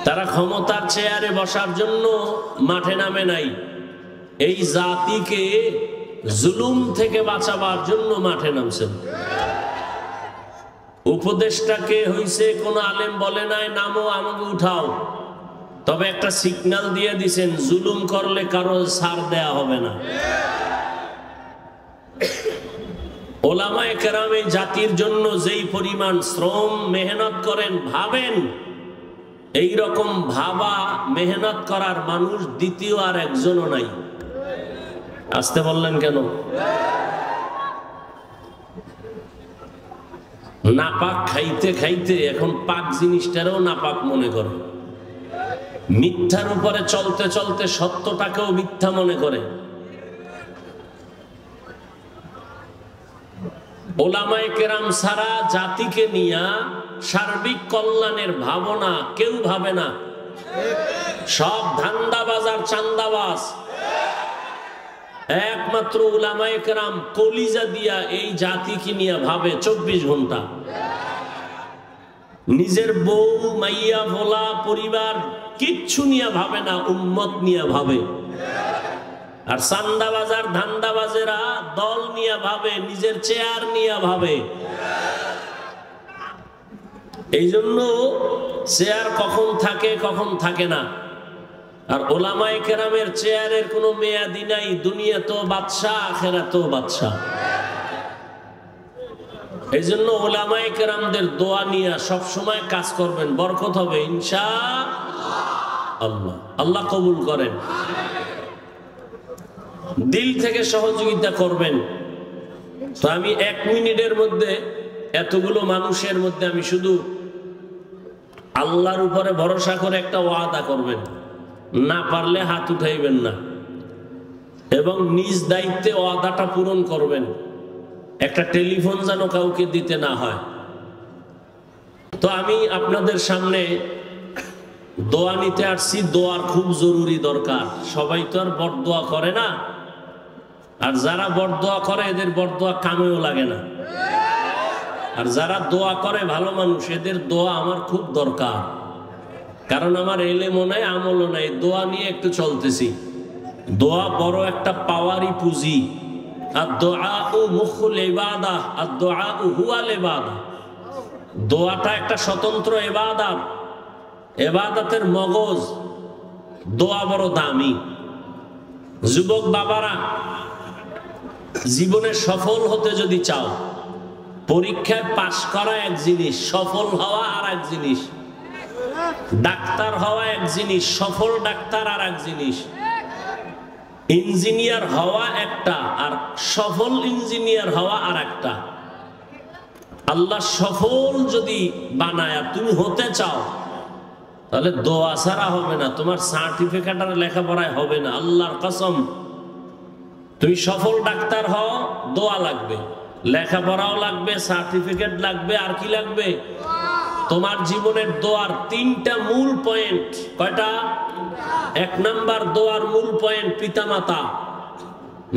S1: তারা ক্ষমতার চেয়ারে বসার জন্য মাঠে নামে নাই, এই জাতিকে জুলুম থেকে বাঁচাবার জন্য মাঠে নামছেন। উপদেশটাকে হইছে কোন আলেম বলে নাই নামো আমাকে উঠাও, তবে একটা সিগন্যাল দিয়ে দিছেন, জুলুম করলে কারো ছাড় দেয়া হবে না। উলামায়ে কেরাম এই জাতির জন্য যেই পরিমাণ শ্রম মেহনত করেন, ভাবেন এই রকম ভাবা মেহনত করার মানুষ দ্বিতীয় আর একজনও নাই। আসতে বললেন কেন? নাপাক খাইতে খাইতে এখন পাক জিনিসটারও নাপাক মনে করে, মিথ্যার উপরে চলতে চলতে সত্যটাকেও মিথ্যা মনে করে। উলামায়ে কেরাম ছাড়া জাতিকে নিয়া সার্বিক কল্যাণের ভাবনা কেউ ভাবে না। সব ধান্দাবাজ আর চান্দাবাজ। একমাত্র উলামায়ে কেরাম কলিজা দিয়া এই জাতিকে নিয়ে ভাবে 24 ঘন্টা। নিজের বউ, মাইয়া, ভোলা, পরিবার কিচ্ছু নিয়ে ভাবে না, উম্মত নিয়ে ভাবে। আর চান্দাবাজার ধান্দাবাজেরা দল নিয়ে ভাবে, নিজের চেয়ার নিয়ে ভাবে। এই জন্য চেয়ার কখন থাকে কখন থাকে না। আর উলামায়ে কেরামের চেয়ারের কোনো মেয়াদি নাই, দুনিয়া তো বাদশাহ, আখিরাত বাদশাহ। এই জন্য উলামায়ে কেরামদের দোয়া নিয়ে সবসময় কাজ করবেন, বরকত হবে ইনশাআল্লাহ। আল্লাহ কবুল করেন। দিল থেকে সহযোগিতা করবেন। তো আমি 1 মিনিটের মধ্যে এতগুলো মানুষের মধ্যে আমি শুধু আল্লাহর উপরে ভরসা করে একটা ওয়াদা করবেন, না পারলে হাত উঠাইবেন না, এবং নিজ দায়িত্বে ওয়াদাটা পূরণ করবেন। একটা টেলিফোন যেন কাউকে দিতে না হয়। তো আমি আপনাদের সামনে দোয়া নিতে আসছি। দোয়ার খুব জরুরি দরকার। সবাই তো আর বরদোয়া করে না, আর যারা বরদোয়া করে এদের বরদোয়া কামেও লাগে না। আর যারা দোয়া করে ভালো মানুষ, এদের দোয়া আমার খুব দরকার। কারণ আমার ইলমও নাই, আমলও নাই, দোয়া নিয়ে একটু চলতেছি। দোয়া বড় একটা পাওয়ারই পুঁজি। আর দুআউ মুখুল ইবাদাহ, আর দুআউ হুয়াল ইবাদাহ। দোয়াটা একটা স্বতন্ত্র ইবাদত, ইবাদতের মগজ। দোয়া বড় দামি। যুবক বাবারা, জীবনে সফল হতে যদি চাও, পরীক্ষায় পাশ করা এক জিনিস, সফল হওয়া আর এক জিনিস। ডাক্তার হওয়া এক জিনিস, সফল ডাক্তার আর এক জিনিস। ইঞ্জিনিয়ার হওয়া একটা, আর সফল ইঞ্জিনিয়ার হওয়া আর একটা। আল্লাহ সফল যদি বানায় আর তুমি হতে চাও, তাহলে দোয়া ছাড়া হবে না। তোমার সার্টিফিকেট আর লেখাপড়ায় হবে না। আল্লাহর কসম, তুমি সফল ডাক্তার হও, দোয়া লাগবে, লেখাপড়াও লাগবে, সার্টিফিকেট লাগবে, আর কি লাগবে? তোমার জীবনের দোয়ার 3টা মূল পয়েন্ট। কয়টা? 1 নাম্বার দোয়ার মূল পয়েন্ট পিতামাতা,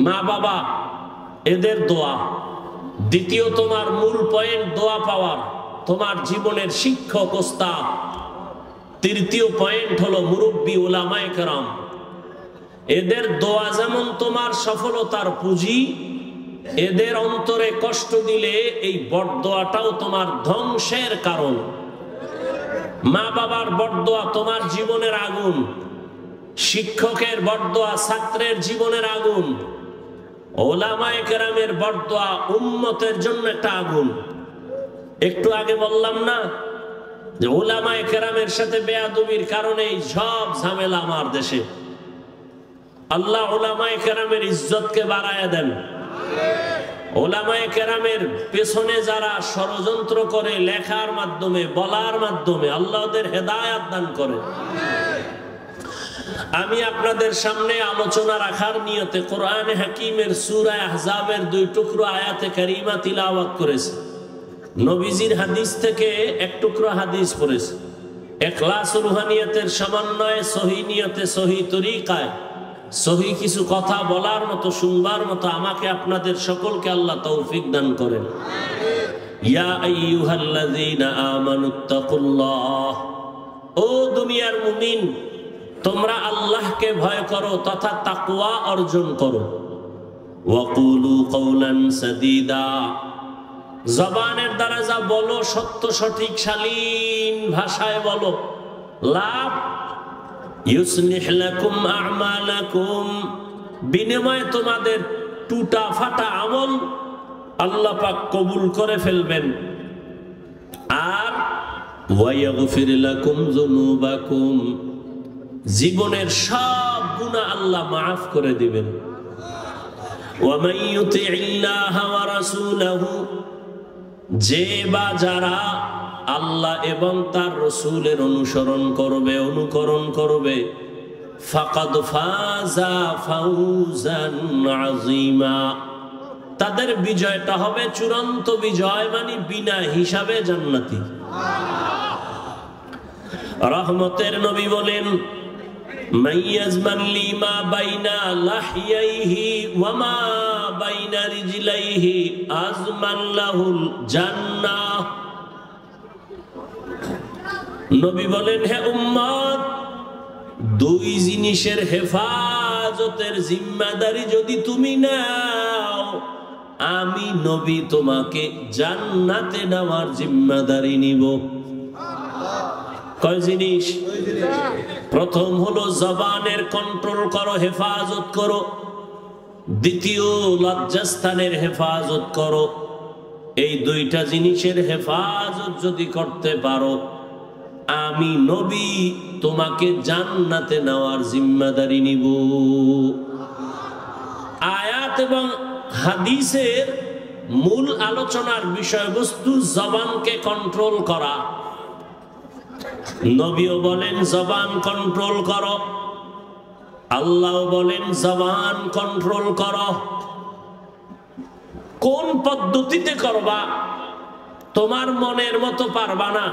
S1: মা বাবা, এদের দোয়া। দ্বিতীয় তোমার মূল পয়েন্ট দোয়া পাওয়ার, তোমার জীবনের শিক্ষক ওস্তাদ। তৃতীয় পয়েন্ট হলো মুরব্বী উলামায়ে কেরাম। এদের দোয়া যেমন তোমার সফলতার পুঁজি, এদের অন্তরে কষ্ট দিলে এই বড়দোয়াটাও তোমার ধ্বংসের কারণ। মা বাবার বড়দোয়া তোমার জীবনের আগুন, শিক্ষকের বড়দোয়া ছাত্রের জীবনের আগুন, ওলামায়ে কেরামের বড়দোয়া উম্মতের জন্য একটা আগুন। একটু আগে বললাম না যে ওলামায়ে কেরামের সাথে বেয়াদবির কারণে সব ঝামেলা আমার দেশে। আল্লাহ ওলামায়ে কেরামের ইজ্জতকে বাড়ায়া দেন। ওলামায়ে কেরামের পেছনে যারা ষড়যন্ত্র করে লেখার মাধ্যমে, বলার মাধ্যমে, আল্লাহ ওদের হেদায়েত দান করেন। আমি আপনাদের সামনে আলোচনা রাখার নিয়তে কোরআনে হাকিমের সূরা আহজাবের 2 টুকরো আয়াতে কারিমা তিলাওয়াত করেছি। নবীজির হাদিস থেকে এক টুকরো হাদিস পড়েছি। ইখলাস রুহানিয়তের সমন্বয়ে সহি নিয়তে, সহি তরিকায়, সহি কিছু কথা বলার মতো, শুনবার মতো আমাকে আপনাদের সকলকে আল্লাহ তৌফিক দান করেন। ইয়া আইয়ুহাল্লাযীনা আমানুত্তাকুল্লাহ, ও দুনিয়ার মুমিন, তোমরা আল্লাহকে ভয় করো তথা তাকওয়া অর্জন করো। ওয়াকুলু কওলান সাদীদা, জবানের দ্বারা যা বলো সত্য সঠিক শালীন ভাষায় বলো। লাভ ইউসলিহ লাকুম আ'মালাকুম, বিনিময়ে তোমাদের টুটা ফাটা আমল আল্লাহ পাক কবুল করে ফেলবেন। আর ওয়ায়াগফির লাকুম যুনুবাকুম, জীবনের সব গুনাহ আল্লাহ মাফ করে দিবেন। ওয়া মান ইউতি'িল্লাহা ওয়া রাসূলাহু, যে বা যারা আল্লাহ এবং তার রাসূলের অনুসরণ করবে, অনুকরণ করবে, ফাকাদ ফাজা ফাউজান আযীমা, তাদের বিজয়টা হবে চূড়ান্ত বিজয়, মানে বিনা হিসাবে জান্নাতি। রহমতের নবী বলেন, মাইয়াজমান লিমা বাইনা লাহিয়াইহি ওয়া মা বাইনা রিজলাইহি আজমান লাহুল জান্নাহ। নবী বলেন, হে উম্মত, 2 জিনিসের হেফাজতের জিম্মাদারি যদি তুমি নাও, আমি নবী তোমাকে জান্নাতে নেওয়ার জিম্মাদারি নিব। কয় জিনিস? প্রথম হলো জবানের কন্ট্রোল করো, হেফাজত করো। দ্বিতীয় লজ্জাস্থানের হেফাজত করো। এই 2টা জিনিসের হেফাজত যদি করতে পারো, আমি নবী তোমাকে জান্নাতে নেওয়ার জিম্মাদারি নিব। আয়াত এবং হাদিসের মূল আলোচনার বিষয়বস্তু জবানকে কন্ট্রোল করা। নবীও বলেন জবান কন্ট্রোল করো, আল্লাহ বলেন জবান কন্ট্রোল করো। কোন পদ্ধতিতে করবা? তোমার মনের মতো পারবা না।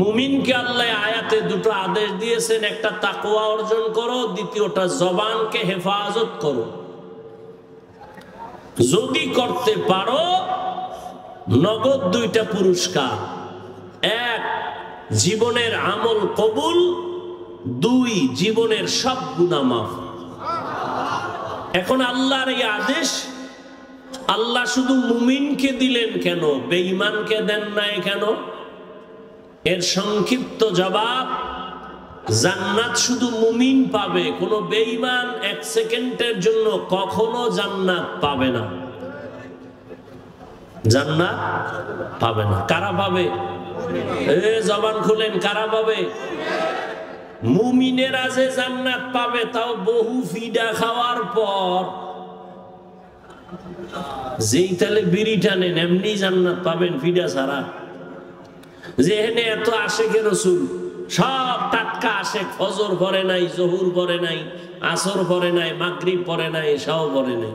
S1: মুমিনকে আল্লাহ আয়াতে 2টো আদেশ দিয়েছেন, একটা তাকওয়া অর্জন করো, দ্বিতীয়টা জবানকে হেফাজত করো। যদি করতে পারো, নগদ 2টা পুরস্কার। 1, জীবনের আমল কবুল, 2, জীবনের সব গুনাহ মাফ। এখন আল্লাহর এই আদেশ আল্লাহ শুধু মুমিনকে দিলেন কেন, বেঈমানকে দেন নাই কেন? এর সংক্ষিপ্ত জবাব, জান্নাত শুধু মুমিন পাবে, কোনো বেঈমান 1 সেকেন্ডের জন্য কখনো জান্নাত পাবে না। জান্নাত পাবে না। কারা পাবে? জবান খুলেন, কারা পাবে? মুমিনেরা যে জান্নাত পাবে, তাও বহু ফিডা খাওয়ার পর। যেই তালে বিড়ি টানেন এমনি জান্নাত পাবেন ফিডা ছাড়া। যেখানে এত আশেকে রাসূল, সব টাটকা আশেক, ফজর পড়ে নাই, জোহর পড়ে নাই, আসর পড়ে নাই, মাগরিব পড়ে নাই, এশাও পড়ে নাই।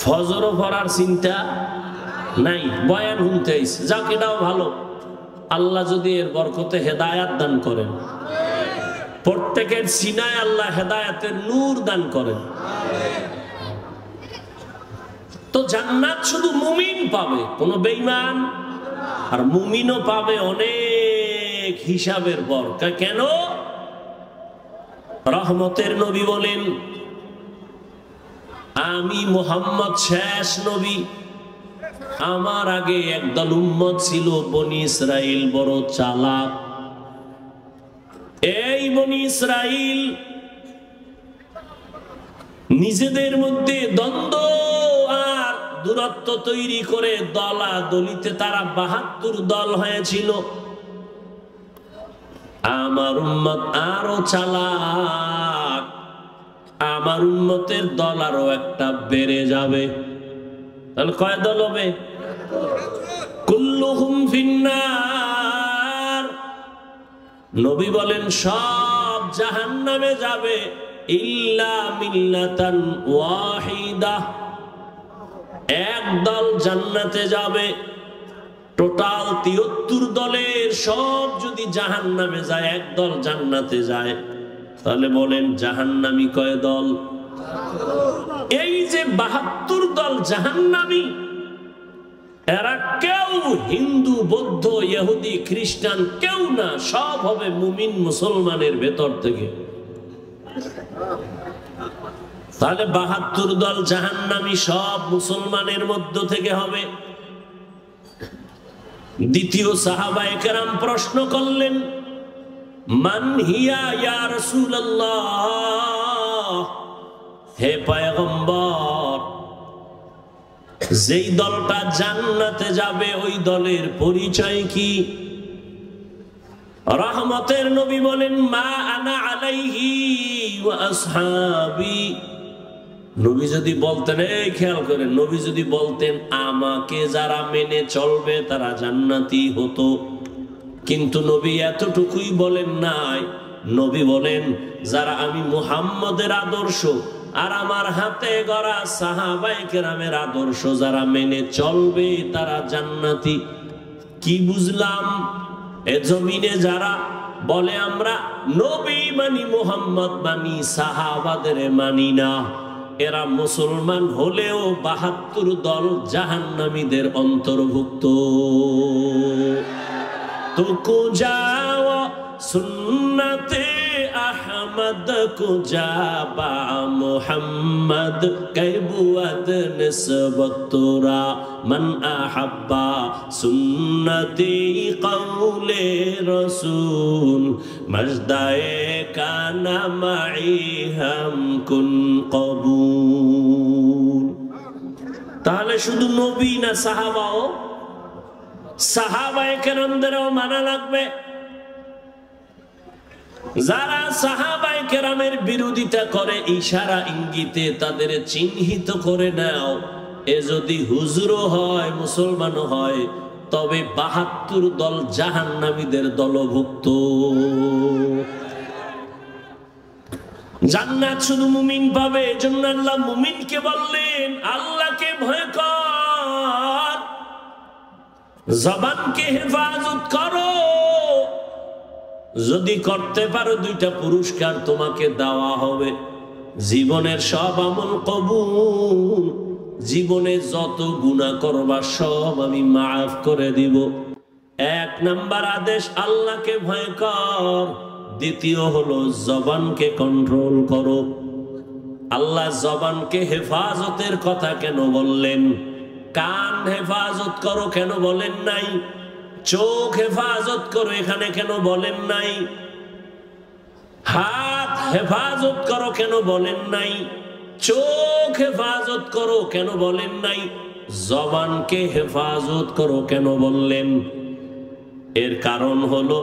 S1: ফজরও পড়ার চিন্তা নাই, বয়ান শুনতে আইছে, যাক এটাও ভালো। আল্লাহ যদি এর বরকতে হেদায়াত দান করেন, প্রত্যেকের সিনায় আল্লাহ হেদায়াতের নূর দান করেন। তো জান্নাত শুধু মুমিন পাবে, কোন বেঈমান আর মুমিনও পাবে অনেক হিসাবের পর। কেন? রহমতের নবী বলেন, আমি মুহাম্মদ শেষ নবী, আমার আগে একদল উম্মত ছিল বনি ইসরাইল, বড় চালাক। এই বনি ইসরাইল নিজেদের মধ্যে দ্বন্দ্ব আর দূরত্ব তৈরি করে দলাদলিতে তারা ৭২ দল হয়েছিল। আমার উম্মত আরো চালাক, আমার উম্মতের দল আরো একটা বেড়ে যাবে। তাহলে কয় দল হবে? কুল্লুহুম ফিন্নার। নবী বলেন সব জাহান্নামে যাবে ইল্লা মিল্লাতান ওয়াহিদা, এক দল জান্নাতে যাবে। টোটাল ৭৩ দলের সব যদি জাহান্নামে যায়, এক দল জান্নাতে যায়, তাহলে বলেন জাহান্নামী কয় দল? এই যে ৭২ দল জাহান্নামী, এরা কেউ হিন্দু, বৌদ্ধ, ইহুদি, খ্রিস্টান কেউ না, সব হবে মুমিন মুসলমানের ভেতর থেকে। তাহলে ৭২ দল জাহান্নামী সব মুসলমানের মধ্য থেকে হবে। দ্বিতীয় সাহাবায়ে কেরাম প্রশ্ন করলেন, মান হিয়া ইয়া রাসূলুল্লাহ, হে পয়গম্বর, যেই দলটা জান্নাতে যাবে ওই দলের পরিচয় কি? রহমতের নবী বলেন, মা আনা আলাইহি ওয়া আসহাবি। নবী যদি বলতেন, এই খেয়াল করেন, নবী যদি বলতেন আমাকে যারা মেনে চলবে তারা জান্নাতি হতো, কিন্তু নবী এতটুকুই বলেন নাই। নবী বলেন যারা আমি মুহাম্মদের আদর্শ আর আমার হাতে গড়া সাহাবায়ে কেরামের আদর্শ যারা মেনে চলবে তারা জান্নাতি। কি বুঝলাম? এ জমিনে যারা বলে আমরা নবী মানি, মুহাম্মদ মানি, সাহাবাদের মানি না, এরা মুসলমান হলেও ৭২ দল জাহান্নামীদের অন্তর্ভুক্ত। তো কুজাও সুন্নতে আহমদ কুজাবা মুহাম্মদ কাইবুয়াদ নিসবতরা মান আহাব্বা সুন্নতি কওলে রাসূল মজদায়ে কানা মাই হাম কুন কবুল। তাহলে শুধু নবী না, সাহাবাও, সাহাবায়ে কেরামদেরও মানা লাগবে। যারা সাহাবায়ে কেরামের বিরোধিতা করে ইশারা ইঙ্গিতে তাদের চিহ্নিত করে নাও। এ যদি হুজুরও হয়, মুসলমানও হয়, তবে ৭২ দল জাহান্নামীদের দলভুক্ত। জান্নাত শুধু মুমিন পাবে। এজন্য আল্লাহ মুমিনকে বললেন আল্লাহকে ভয় কর, জবানকে হেফাজত করো। যদি করতে পারো 2টা পুরস্কার তোমাকে দেওয়া হবে। জীবনের সব আমল কবুল, জীবনে যত গুনাহ করবা সব আমি মাফ করে দিব। 1 নাম্বার আদেশ আল্লাহকে ভয় কর, দ্বিতীয় হলো জবানকে কন্ট্রোল করো। আল্লাহ জবানকে হেফাজতের কথা কেন বললেন? কান হেফাজত করো কেন বলেন নাই? চোখ হেফাজত করো এখানে কেন বলেন নাই? হাত হেফাজত করো কেন বলেন নাই? চোখ হেফাজত করো কেন বলেন নাই? জবানকে হেফাজত করো কেন বললেন? এর কারণ হলো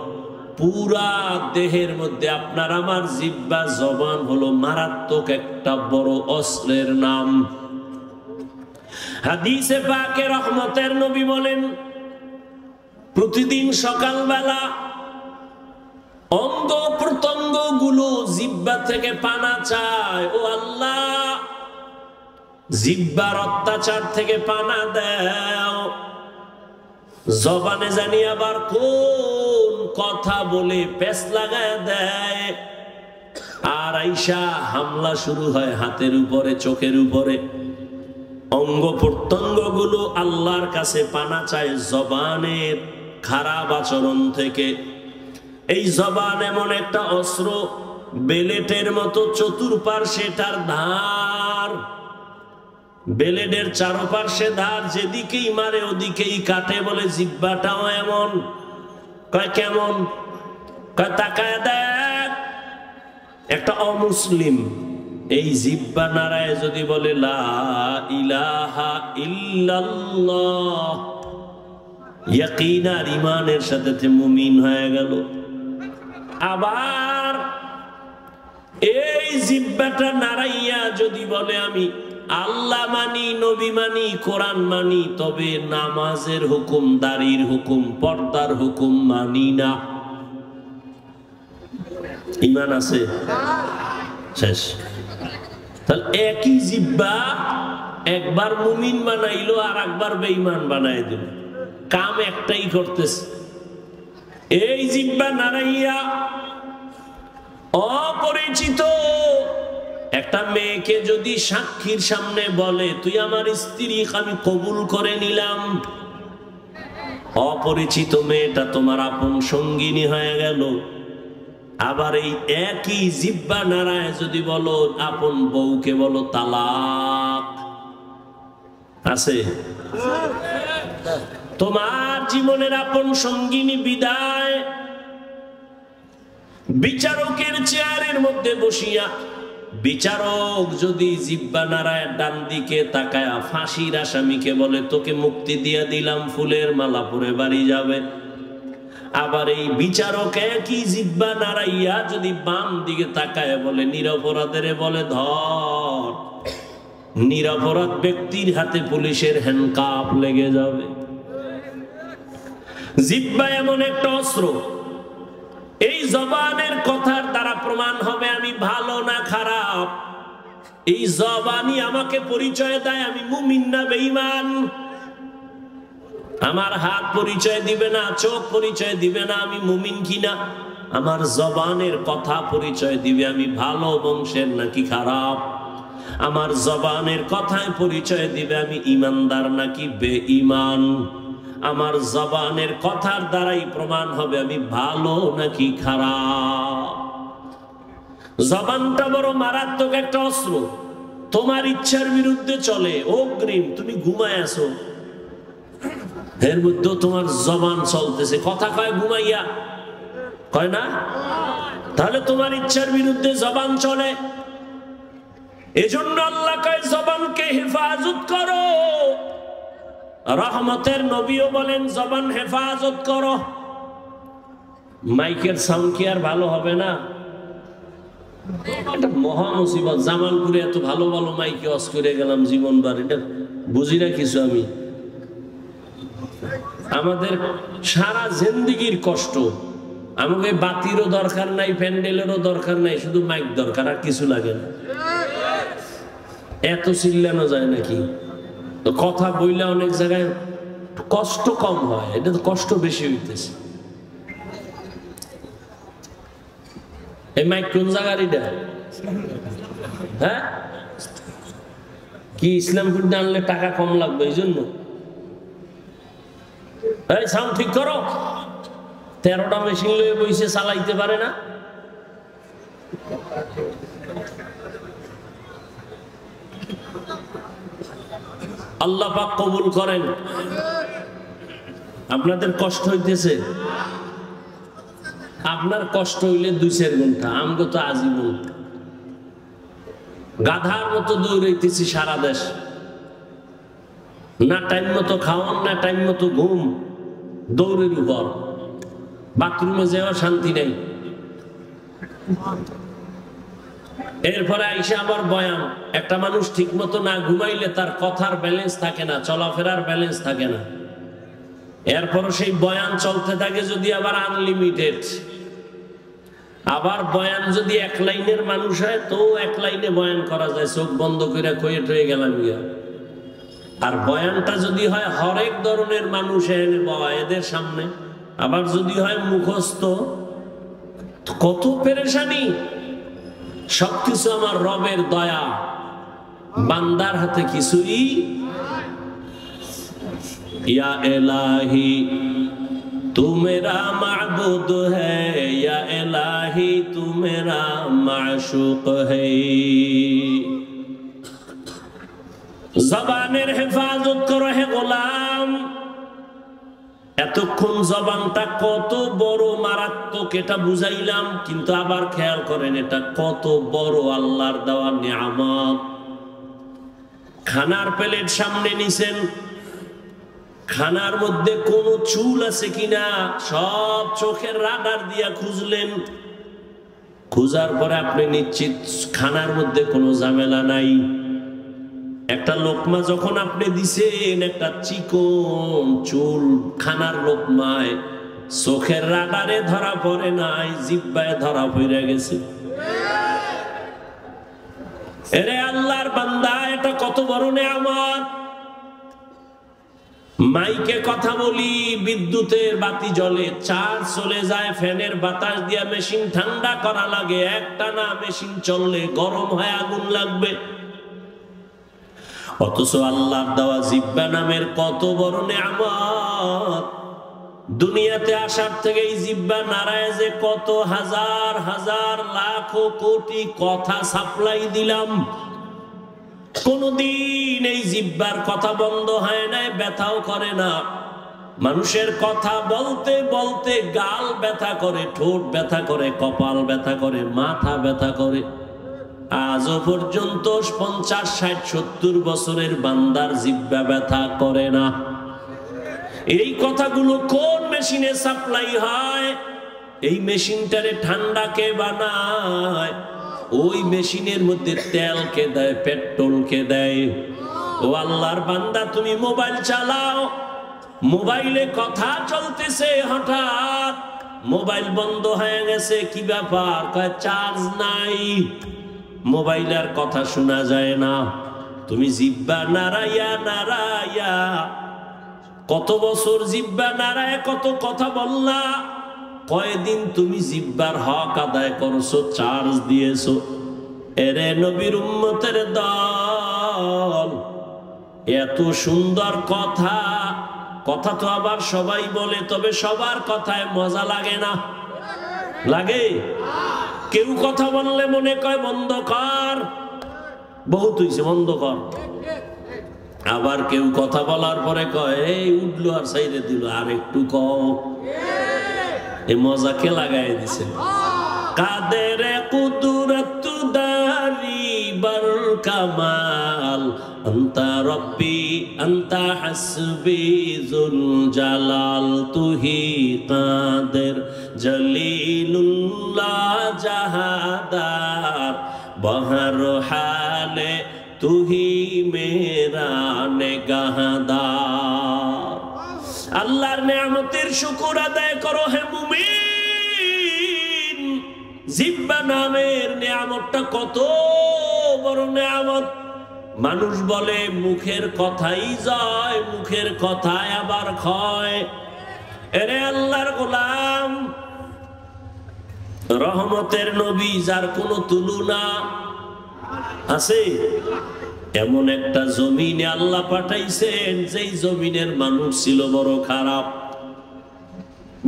S1: পুরা দেহের মধ্যে আপনার আমার জিহ্বা, জবান হলো মারাত্মক একটা বড় অস্ত্রের নাম। হাদিসে পাকে রহমতের নবী বলেন প্রতিদিন সকালবেলা অঙ্গ প্রত্যঙ্গ গুলো জিহ্বা থেকে পানা চায়। ও আল্লাহ, জিহ্বার অত্যাচার থেকে পানা দাও। জবানে জানি আবার কোন কথা বলে পেছ লাগায় দেয়, আর আইসা হামলা শুরু হয় হাতের উপরে, চোখের উপরে। অঙ্গ প্রত্যঙ্গগুলো আল্লাহর কাছে পানা চায় জবানের খারাপ আচরণ থেকে। এই জবান এমন একটা অস্ত্র, বেলেটের মতো চতুর্পার্শ্বে তার ধার, বেলেটের চারপার্শ্বে ধার, যেদিকেই মারে ওদিকেই কাটে। বলে জিহ্বাটাও এমন। কয় কেমন? কয় তাকায় দেখ, একটা অমুসলিম এই জিহ্বা নাড়ায় যদি বলে লা ইলাহা ইল্লাল্লাহ, ইয়াকিন আর ঈমানের সাথে মুমিন হয়ে গেল। আবার এই জিহ্বাটা নাড়াইয়া যদি বলে আমি আল্লাহ মানি, নবী মানি, কোরআন মানি, তবে নামাজের হুকুম, দাড়ির হুকুম, পর্দার হুকুম মানি না, ঈমান আছে? শেষ। তাহলে একই জিহ্বা একবার মুমিন বানাইলো আর একবার বেঈমান বানাই দিল, কাম একটাই করতেছে। এই জিহ্বা নাড়াইয়া অপরিচিত একটা মেয়েকে যদি সাক্ষীর সামনে বলে তুই আমার স্ত্রী, আমি কবুল করে নিলাম, অপরিচিত মেয়েটা তোমার আপন সঙ্গিনী হয়ে গেল। আবার এই একই জিহ্বা নাড়ায় যদি বলো আপন বউকে বলো তালাক, আছে? তোমার জীবনের আপন সঙ্গিনী বিদায়। বিচারকের চেয়ারের মধ্যে বসিয়া বিচারক যদি জিহ্বা নাড়ায় ডান দিকে তাকায়া ফাঁসির আসামিকে বলে তোকে মুক্তি দিয়ে দিলাম, ফুলের মালা পরে বাড়ি যাবে। আবার এই বিচারক একই জিহ্বা নাড়াইয়া যদি বাম দিকে তাকায় বলে নিরপরাধের বলে ধর, নিরপরাধ ব্যক্তির হাতে পুলিশের হ্যান্ডকাপ লেগে যাবে। জিহ্বা এমন একটা অস্ত্র, এই জবানের কথার দ্বারা প্রমাণ হবে আমি ভালো না খারাপ। এই জবানই আমাকে পরিচয় দেয় আমি মুমিন না বেঈমান। আমার হাত পরিচয় দিবে না, চোখ পরিচয় দিবে না আমি মুমিন কিনা। আমার জবানের কথা পরিচয় দিবে আমি ভালো বংশের নাকি খারাপ। আমার জবানের কথায় পরিচয় দিবে আমি ইমানদার নাকি বেঈমান। আমার জবানের কথার দ্বারাই প্রমাণ হবে আমি ভালো নাকি খারাপ। জবানটা বড় মারাত্মক একটা অস্ত্র, তোমার ইচ্ছার বিরুদ্ধে চলে। অগ্রিম তুমি ঘুমায় আছো, এর মধ্যে তোমার জবান চলতেছে, কথা কয় ঘুমাইয়া, কয় না? তাহলে তোমার ইচ্ছার বিরুদ্ধে জবান চলে। এজন্য আল্লাহ কয় জবানকে হেফাজত করো। রহমতের নবীও বলেন জবান হেফাজত করো। মাইকের সাউন্ড কি আর ভালো হবে না? এটা মহা মুসিবত। জামালপুরে এত ভালো ভালো মাইকে অস করে গেলাম জীবনবার, এটা বুঝি না কিছু আমি। আমাদের সারা জিন্দেগির কষ্ট। আমাকে বাতিরও দরকার নাই, প্যান্ডেলেরও দরকার নাই, শুধু মাইক দরকার, আর কিছু লাগে না। এত চিল্লানো যায় নাকি? কথা বইলে অনেক জায়গায় কষ্ট কম হয়, এটা তো কষ্ট বেশি হইতেছে। এই মাইক কোন জায়গার এটা? হ্যাঁ, কি ইসলামপুর আনলে টাকা কম লাগবে এই জন্য? এই সাউন্ড ঠিক করো। 13টা মেশিন লয়ে বইসে চালাইতে পারে না। আল্লাহ পাক কবুল করেন। আপনাদের কষ্ট হইতেছে, আপনার কষ্ট হইলে 2-4 ঘন্টা, আমগো তো আজীবন। গাধার মতো দৌড়াইতেছি সারা দেশ, না টাইম মতো খাওয়ান, না টাইম মতো ঘুম, দৌড়ের উপর। বাথরুমে যাওয়ার শান্তি নেই। এরপরে আইসা আবার বয়ান। একটা মানুষ ঠিক মতো না ঘুমাইলে তার কথার ব্যালেন্স থাকে না, চলাফেরার ব্যালেন্স থাকে না। এরপরও সেই বয়ান চলতে থাকে যদি আবার আনলিমিটেড। আবার বয়ান যদি 1 লাইনের মানুষ হয় তো 1 লাইনে বয়ান করা যায়, চোখ বন্ধ করে কয়েট হয়ে গেলাম গিয়া। আর বয়ানটা যদি হয় হরেক ধরনের মানুষ এনে বাবা এদের সামনে, আবার যদি হয় মুখস্থ, কত পেরেশানি। সবকিছু আমার রবের দয়া। বান্দার হাতে কিছুই। ইয়া ইলাহি तू मेरा माबूद है, या इलाही तू मेरा माशूक है। জবানের হেফাজত করো হে গোলাম। এতক্ষণ জবানটা কত বড় মারাত্মক এটা বুঝাইলাম, কিন্তু আবার খেয়াল করেন এটা কত বড় আল্লাহর দেওয়া নিয়ামত। খানার প্লেট সামনে নিছেন, খানার মধ্যে কোনো চুল আছে কিনা সব চোখের রাডার দিয়া খুঁজলেন। খুঁজার পরে আপনি নিশ্চিত খানার মধ্যে কোনো ঝামেলা নাই। একটা লোকমা যখন আপনি দিছেন, একটা চিকন চুল খানার লোকমায় চোখের রাডারে ধরা পড়ে নাই, জিহ্বায় ধরা পড়ে গেছে। এরে আল্লাহর বান্দা, এটা কত বড় নিয়ামত। মাইকে কথা বলি, বিদ্যুতের বাতি জ্বলে, চার্জ চলে যায়, ফ্যানের বাতাস দিয়া মেশিন ঠান্ডা করা লাগে, একটানা মেশিন চললে গরম হয় আগুন লাগবে। অথচ আল্লাহর দেওয়া জিহ্বা নামের কত বড় নিয়ামত। দুনিয়াতে আসার থেকে এই জিহ্বা নারায় যে কত হাজার হাজার লাখ কোটি কথা সাপ্লাই দিলাম, কোনদিন এই জিহ্বার কথা বন্ধ হয় না, ব্যথাও করে না। মানুষের কথা বলতে বলতে গাল ব্যথা করে, ঠোঁট ব্যথা করে, কপাল ব্যথা করে, মাথা ব্যথা করে। আজও পর্যন্ত 50, 60, 70 বছরের বান্দার জিহ্বা ব্যথা করে না। এই কথাগুলো কোন মেশিনে সাপ্লাই হয়? এই মেশিনটারে ঠান্ডা কে বানায়? ওই মেশিনের মধ্যে তেল কে দেয়, পেট্রোল কে দেয়? ও আল্লাহর বান্দা, তুমি মোবাইল চালাও, মোবাইলে কথা চলতেছে, হঠাৎ মোবাইল বন্ধ হয়ে গেছে, কি ব্যাপার? কয় চার্জ নাই, মোবাইল আর কথা শোনা যায় না। তুমি জিহ্বা নাড়াইয়া নাড়াইয়া কত বছর জিহ্বা নাড়ায় কত কথা বললা, কয়দিন তুমি জিহ্বার হক আদায় করছো, চার্জ দিয়েছো? এরে নবীর উম্মতের দল, এত সুন্দর কথা, কথা তো আবার সবাই বলে, তবে সবার কথায় মজা লাগে না। লাগে? কেউ কথা বললে মনে কয় বন্ধ কর, বহুত হইছে বন্ধ কর। আবার কেউ কথা বলার পরে কয় এই উঠলো আর সাইডে দিল, আর একটু কম। এই মজা কে লাগাই দিছে? কাদের কুদরত দারি বর কামাল, আন্তা রব্বি আন্তা হাসবি যুল জালাল, তুহি কাদের জলিলুল্লাহ জাহাদার, বহর হালে তুহি মেরা নেগাহদার। আল্লাহর নিয়ামতের শুকর আদায় করো হে মুমিন। জিহ্বা নামের নিয়ামতটা কত বড় নিয়ামত। মানুষ বলে মুখের কথাই যায়, মুখের কথায় আবার ক্ষয়। এরে আল্লাহর গোলাম, রহমতের নবী যার কোনো তুলনা আছে, এমন একটা জমিনে আল্লাহ পাঠাইছেন যেই জমিনের মানুষ ছিল বড় খারাপ।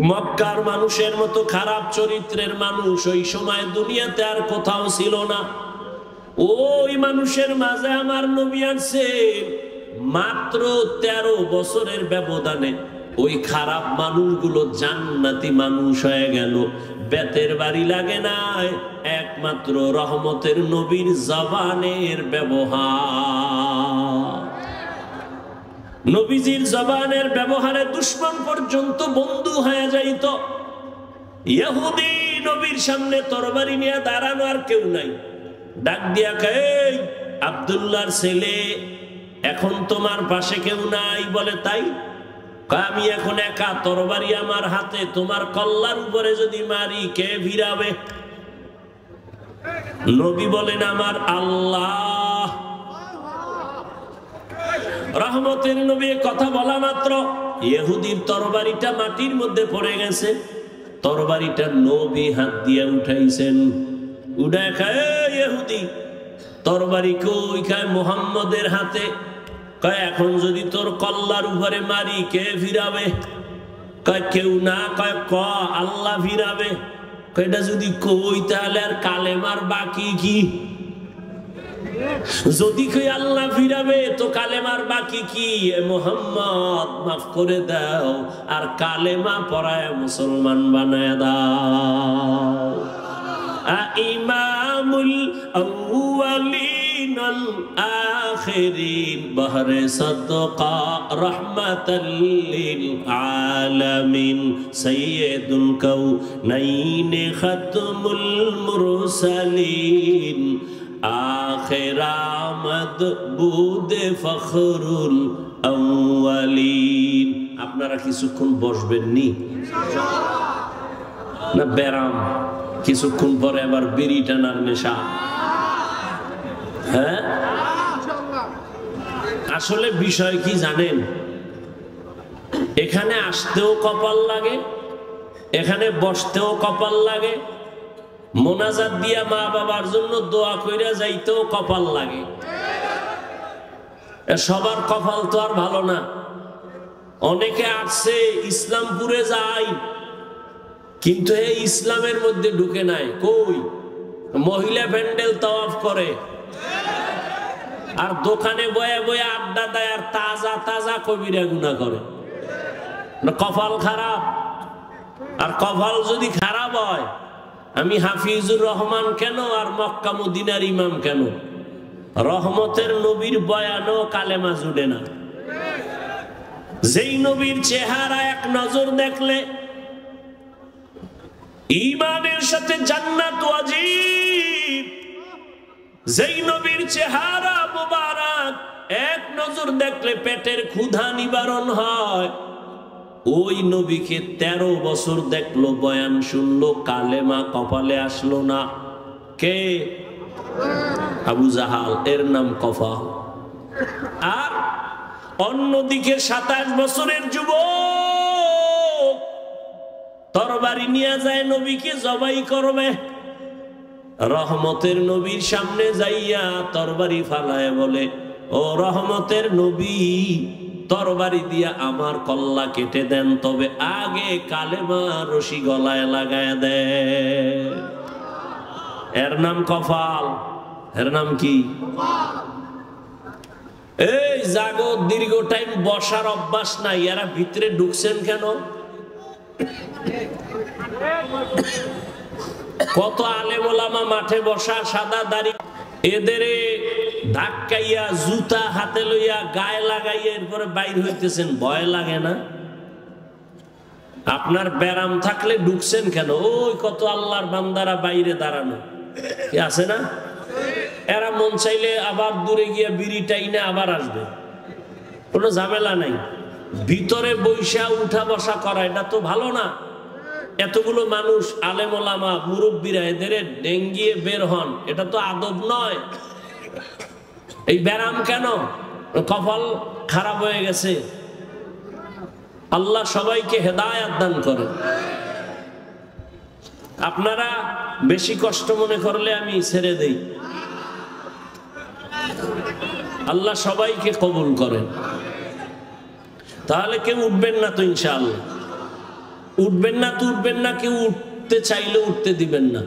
S1: মক্কার মানুষের মতো খারাপ চরিত্রের মানুষ ওই সময় দুনিয়াতে আর কোথাও ছিল না। ওই মানুষের মাঝে আমার নবী আসছেন, মাত্র 13 বছরের ব্যবধানে ওই খারাপ মানুষগুলো জান্নাতি মানুষ হয়ে গেল। বেতের বাড়ি লাগে নাই, একমাত্র রহমতের নবীর জবানের ব্যবহার। নবীজির জবানের ব্যবহারে দুশমন পর্যন্ত বন্ধু হয়ে যাইত। ইহুদি নবীর সামনে তরবারি নিয়ে দাঁড়ানো আর কেউ নাই, ডাক দিয়া কয় এই আব্দুল্লাহর ছেলে, এখন তোমার পাশে কেউ নাই? বলে তাই? আমি এখন একা, তরবারি আমার হাতে, তোমার কল্লার উপরে যদি মারি কে ভিড়াবে? নবী বলেন আমার আল্লাহ। রহমতের নবী কথা বলা মাত্র ইহুদির তরবারিটা মাটির মধ্যে পড়ে গেছে। তরবারিটা নবী হাত দিয়ে উঠাইছেন। উঠায় খায় ইহুদি, তরবারি কই? কয় মুহাম্মদের হাতে। কয় এখন যদি তোর কল্লার উপরে মারি কে ফিরাবে? কয় কেউ না। কয় ক আল্লাহ ফিরাবে। কয়টা যদি কই তাহলে আর কালেমার বাকি কি? যদি কই আল্লাহ ফিরাবে তো কালেমার বাকি কি? মুহাম্মদ মাফ করে দাও আর কালেমা পড়ায় মুসলমান বানায় দাও। ইমামুল আউয়ালিন আল আখিরিন বহরে সাদকা রাহমাতাল লিল আলামিন সাইয়্যিদুল কাউনাইন খাতমুল মুরসালিন আখিরামদ বুদে ফখরুল আউয়ালিন। আপনারা কিছুক্ষণ বসবেন নি না ব্যারাম? কিছুক্ষণ পরে আবার বিড়ি টানার নেশা। হ্যাঁ, আসলে বিষয় কি জানেন? এখানে আসতেও কপাল লাগে, এখানে বসতেও কপাল লাগে, মোনাজাত দিয়া মা বাবার জন্য দোয়া কইরা যাইতেও কপাল লাগে। সবার কপাল তো আর ভালো না। অনেকে আসছে ইসলামপুরে যায় কিন্তু এই ইসলামের মধ্যে ঢুকে নাই। কই? মহিলা প্যান্ডেল তাওয়াফ করে আর দোকানে বয়ে বয়ে আড্ডা দেয় আর তাজা তাজা কবিরা গুনাহ করে। কপাল খারাপ। আর কপাল যদি খারাপ হয়, আমি হাফিজুর রহমান কেন আর মক্কা মদিনার ইমাম কেন? রহমতের নবীর বয়ানও কালেমা জুড়ে না। যেই নবীর চেহারা এক নজর দেখলে ঈমানের সাথে জান্নাত ওয়াজিব, যেই নবীর চেহারা মুবারক এক নজর দেখলে পেটের ক্ষুধা নিবারণ হয়, ওই নবীকে 13 বছর দেখলো, বয়ান শুনলো, কালেমা কপালে আসলো না। কে? আবু জাহাল, এর নাম কফা। আর অন্যদিকে 27 বছরের যুবক তরবারি নিয়ে যায় নবীকে জবাই করবে। রহমতের নবীর সামনে যাইয়া তরবারি ফালায় বলে, ও রহমতের নবী, তরবারি দিয়া আমার কল্লা কেটে দেন, তবে আগে কালেমা রশি গলায় লাগায় দেন। এর নাম কফাল। এর নাম কি? এই জাগো, দীর্ঘ টাইম বসার অভ্যাস নাই, এরা ভিতরে ঢুকছেন কেন? কত আলেম ওলামা মাঠে বসা, সাদা দাড়ি, এদের ধাক্কাইয়া জুতা হাতে লইয়া গায়ে লাগাইয়া এরপরে বাইর হইতেছেন, ভয় লাগে না? আপনার ব্যারাম থাকলে ঢুকছেন কেন? ওই কত আল্লাহর বান্দারা বাইরে দাঁড়ানো আছে না? এরা মন চাইলে আবার দূরে গিয়া বিড়ি টাইনে আবার আসবে, কোনো ঝামেলা নাই। ভিতরে বৈশা উঠা বসা করা এটা তো ভালো না। এতগুলো মানুষ, আলেম ওলামা, মুরব্বীরা, এদের ডেঙ্গিয়ে বের হন, এটা তো আদব নয়। এই ব্যারাম কেন? কপাল খারাপ হয়ে গেছে। আল্লাহ সবাইকে হেদায়েত দান করেন। আপনারা বেশি কষ্ট মনে করলে আমি ছেড়ে দেই। আল্লাহ সবাইকে কবুল করেন। তাহলে কেউ উঠবেন না তো? ইনশাআল্লাহ উঠবেন না তো উঠবেন না। কেউ উঠতে চাইলে উঠতে দিবেন না।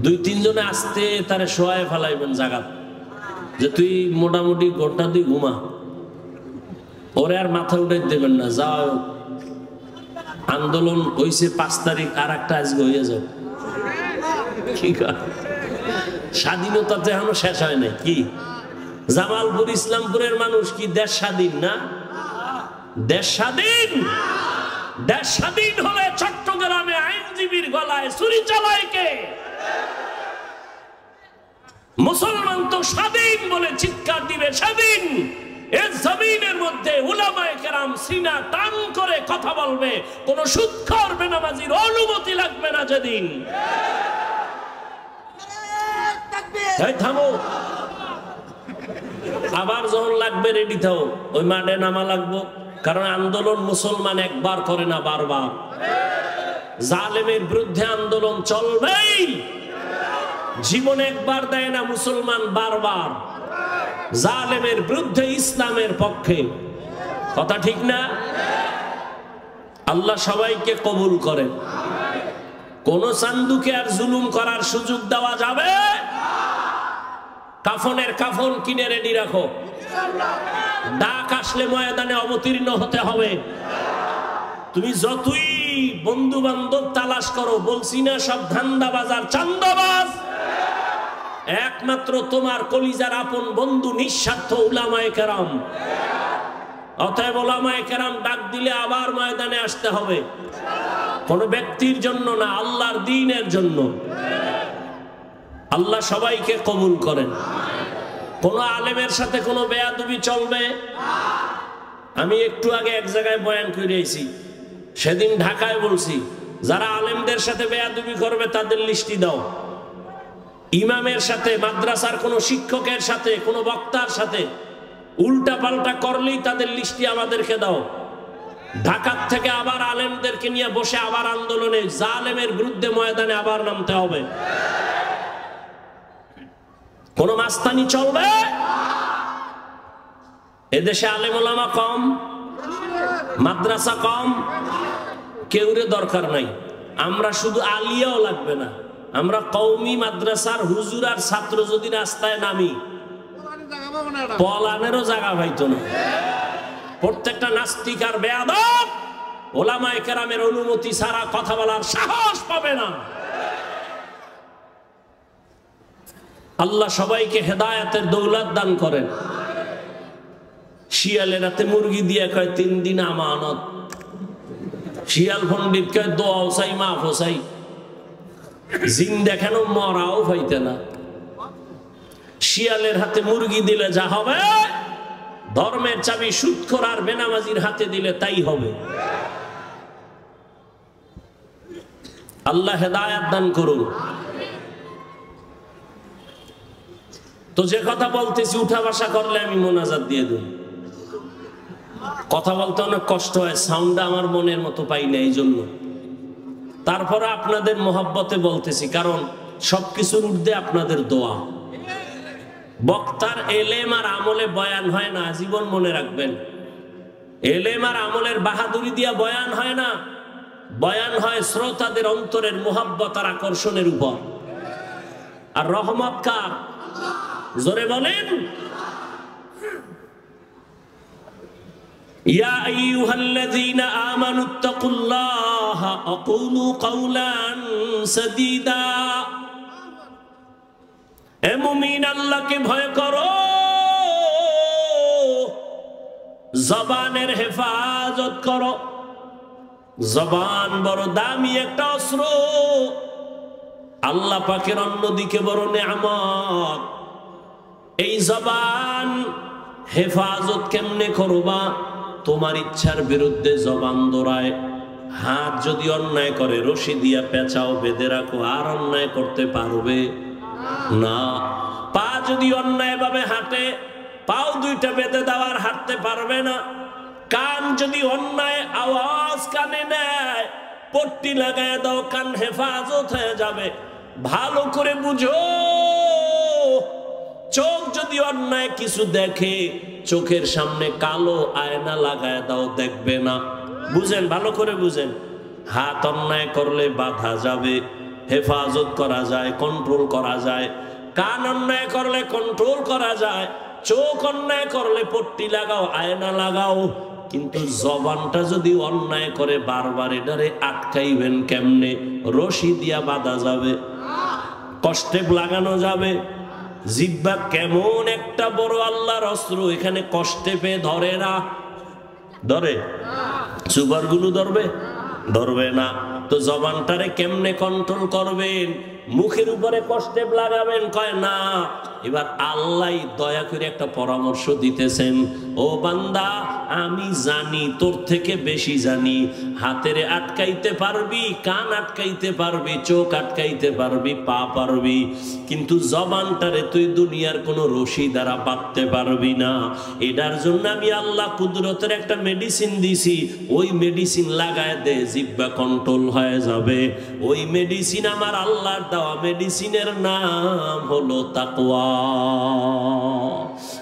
S1: 2-3 জনে আসতে তারে শোয়ায় ফেলাইবেন জায়গা, যে তুই মোটামুটি ঘন্টা তুই ঘুমা, ওরে আর মাথা উঠাই দেবেন না। যাও, আন্দোলন হইছে 5 তারিখ, আর একটা আজকে হয়ে যাও। ঠিক আছে, স্বাধীনতা তো এখনো শেষ হয় নাই। কি জামালপুর ইসলামপুরের মানুষ কি দেশ স্বাধীন না? দেশ স্বাধীন। দেশ স্বাধীন হলে চট্টগ্রামে আইনজীবীর গলায় ছুরি চালায় কে? মুসলমান তো স্বাধীন বলে চিৎকার দিবে স্বাধীন। এই জমিনের মধ্যে উলামায়ে কেরাম সিনা টান করে কথা বলবে, কোন সুদখোর বেনামাজির অনুমতি লাগবে না যেদিন। এই থামো, আবার যখন লাগবে রেডি থাও, ওই মাঠে নামা লাগবো। কারণ আন্দোলন মুসলমান একবার করে না, বারবার। জালেমের বিরুদ্ধে আন্দোলন চলবেই। জীবনে একবার দেয় না, মুসলমান বারবার জালেমের বিরুদ্ধে ইসলামের পক্ষে। কথা ঠিক না? আল্লাহ সবাইকে কবুল করেন। কোন চান্দুকে আর জুলুম করার সুযোগ দেওয়া যাবে? কাফনের কাফন কিনে রেডি রাখো, ডাক আসলে ময়দানে অবতীর্ণ হতে হবে। তুমি যতই বন্ধু বান্ধব তালাশ করো, বলছি না সব ধান্দাবাজ আর চান্দাবাজ, একমাত্র তোমার কলিজার আপন বন্ধু নিঃস্বার্থ উলামায়ে কেরাম। অতএব উলামায়ে কেরাম ডাক দিলে আবার ময়দানে আসতে হবে, কোন ব্যক্তির জন্য না, আল্লাহর দ্বীনের জন্য। আল্লাহ সবাইকে কবুল করেন। কোন আলেমের সাথে কোনো বেয়াদবি চলবে? আমি একটু আগে এক জায়গায় বয়ান করে আইছি, সেদিন ঢাকায় বলছি, যারা আলেমদের সাথে বেয়াদবি করবে তাদের লিস্টি দাও। ইমামের সাথে, মাদ্রাসার কোন শিক্ষকের সাথে, কোন বক্তার সাথে উল্টা পাল্টা করলেই তাদের লিস্টি আমাদেরকে দাও। ঢাকার থেকে আবার আলেমদেরকে নিয়ে বসে আবার আন্দোলনে, জালেমের বিরুদ্ধে ময়দানে আবার নামতে হবে। কোন মাস্তানি চলবে? এদেশে আলেম ওলামা কম, মাদ্রাসা কম, কেউরে দরকার নাই। আমরা শুধু আলিয়াও লাগবে না, আমরা কওমি মাদ্রাসার হুজুর আর ছাত্র যদি রাস্তায় নামি, পলানেরও জায়গা পাইতো না। প্রত্যেকটা নাস্তিক আর বেয়াদব ওলামায়ে কেরামের অনুমতি ছাড়া কথা বলার সাহস পাবে না। আল্লাহ সবাইকে হেদায়েতের দৌলত দান করেন। শিয়ালের রাতে মুরগি দিয়ে কয় 3 দিন আমানত, শিয়াল পণ্ডিত কয় দোয়াও চাই মাফও চাই, জিন দেখানো মরাও হইতে না। শিয়ালের হাতে মুরগি দিলে যা হবে, ধর্মের চাবি সুদখোর আর বেনামাজির হাতে দিলে তাই হবে। আল্লাহ হেদায়েত দান করুন। তো যে কথা বলতেছি, উঠা বসা করলে আমি মোনাজাত দিয়ে দিই। কথা বলতে অনেক কষ্ট হয়, সাউন্ডটা আমার মনের মতো পাই না, এই জন্য। তারপরে আপনাদের মোহাব্বতে বলতেছি, কারণ সবকিছুর ঊর্ধ্বে আপনাদের দোয়া। বক্তার এলেম আর আমলে বয়ান হয় না, জীবন মনে রাখবেন। এলেম আর আমলের বাহাদুরি দিয়া বয়ান হয় না, বয়ান হয় শ্রোতাদের অন্তরের মোহাব্বত আর আকর্ষণের উপর। আর রহমত কার? জোরে বলেন। ইয়া আইয়ুহাল্লাযীনা আমানুত্তাকুল্লাহা ওয়া কুলু কাওলান সাদীদা। হে মুমিন, আল্লাহকে ভয় করো, জবানের হেফাজত করো। জবান বড় দামি একটা অস্ত্র, আল্লাহ পাকের অন্যদিকে বড় নেয়ামত। এই জবান হেফাজত কেমনে করবা? তোমার ইচ্ছার বিরুদ্ধে জবান দৌড়ায়। হাত যদি অন্যায় করে রশি দিয়া পেঁচাও, বেঁধে রাখো, আর অন্যায় করতে পারবে না। পা যদি অন্যায় ভাবে হাঁটে, পাও 2টা বেঁধে দেওয়ার হাঁটতে পারবে না। কান যদি অন্যায় আওয়াজ কানে নেয়, পট্টি লাগায় দাও, কান হেফাজত হয়ে যাবে। ভালো করে বুঝো, চোখ যদি অন্যায় কিছু দেখে, চোখের সামনে কালো আয়না লাগায় দাও, দেখবে না। বুঝেন, ভালো করে বুঝেন। হাত অন্যায় করলে বাধা যাবে, হেফাজত করা যায়, কন্ট্রোল করা যায়। কান অন্যায় করলে কন্ট্রোল করা যায়। চোখ অন্যায় করলে পট্টি লাগাও, আয়না লাগাও। কিন্তু জবানটা যদি অন্যায় করে বারবার, এটারে আটকাইবেন কেমনে? রশি দিয়া বাঁধা যাবে, কষ্টে লাগানো যাবে। জিহ্বা কেমন একটা বড় আল্লাহর অস্ত্র, এখানে কষ্টে পেয়ে ধরে না। ধরে? সুপারগুলো ধরবে? ধরবে না। তো জবানটারে কেমনে কন্ট্রোল করবেন? মুখের উপরে কষ্টে লাগাবেন? কয় না। এবার আল্লাহ দয়া করে একটা পরামর্শ দিতেছেন, ও বান্দা, আমি জানি, তোর থেকে বেশি জানি। হাতেরে আটকাইতে পারবি, কান আটকাইতে পারবি, চোখ আটকাইতে পারবি, পা পারবি, কিন্তু জবানটারে তুই দুনিয়ার কোনো রশি দ্বারা বাঁধতে পারবি না। এটার জন্য আমি আল্লাহ কুদরতের একটা মেডিসিন দিছি, ওই মেডিসিন লাগায় দে, জিহ্বা কন্ট্রোল হয়ে যাবে। ওই মেডিসিন আমার আল্লাহর দেওয়া, মেডিসিনের নাম হলো তাকওয়া।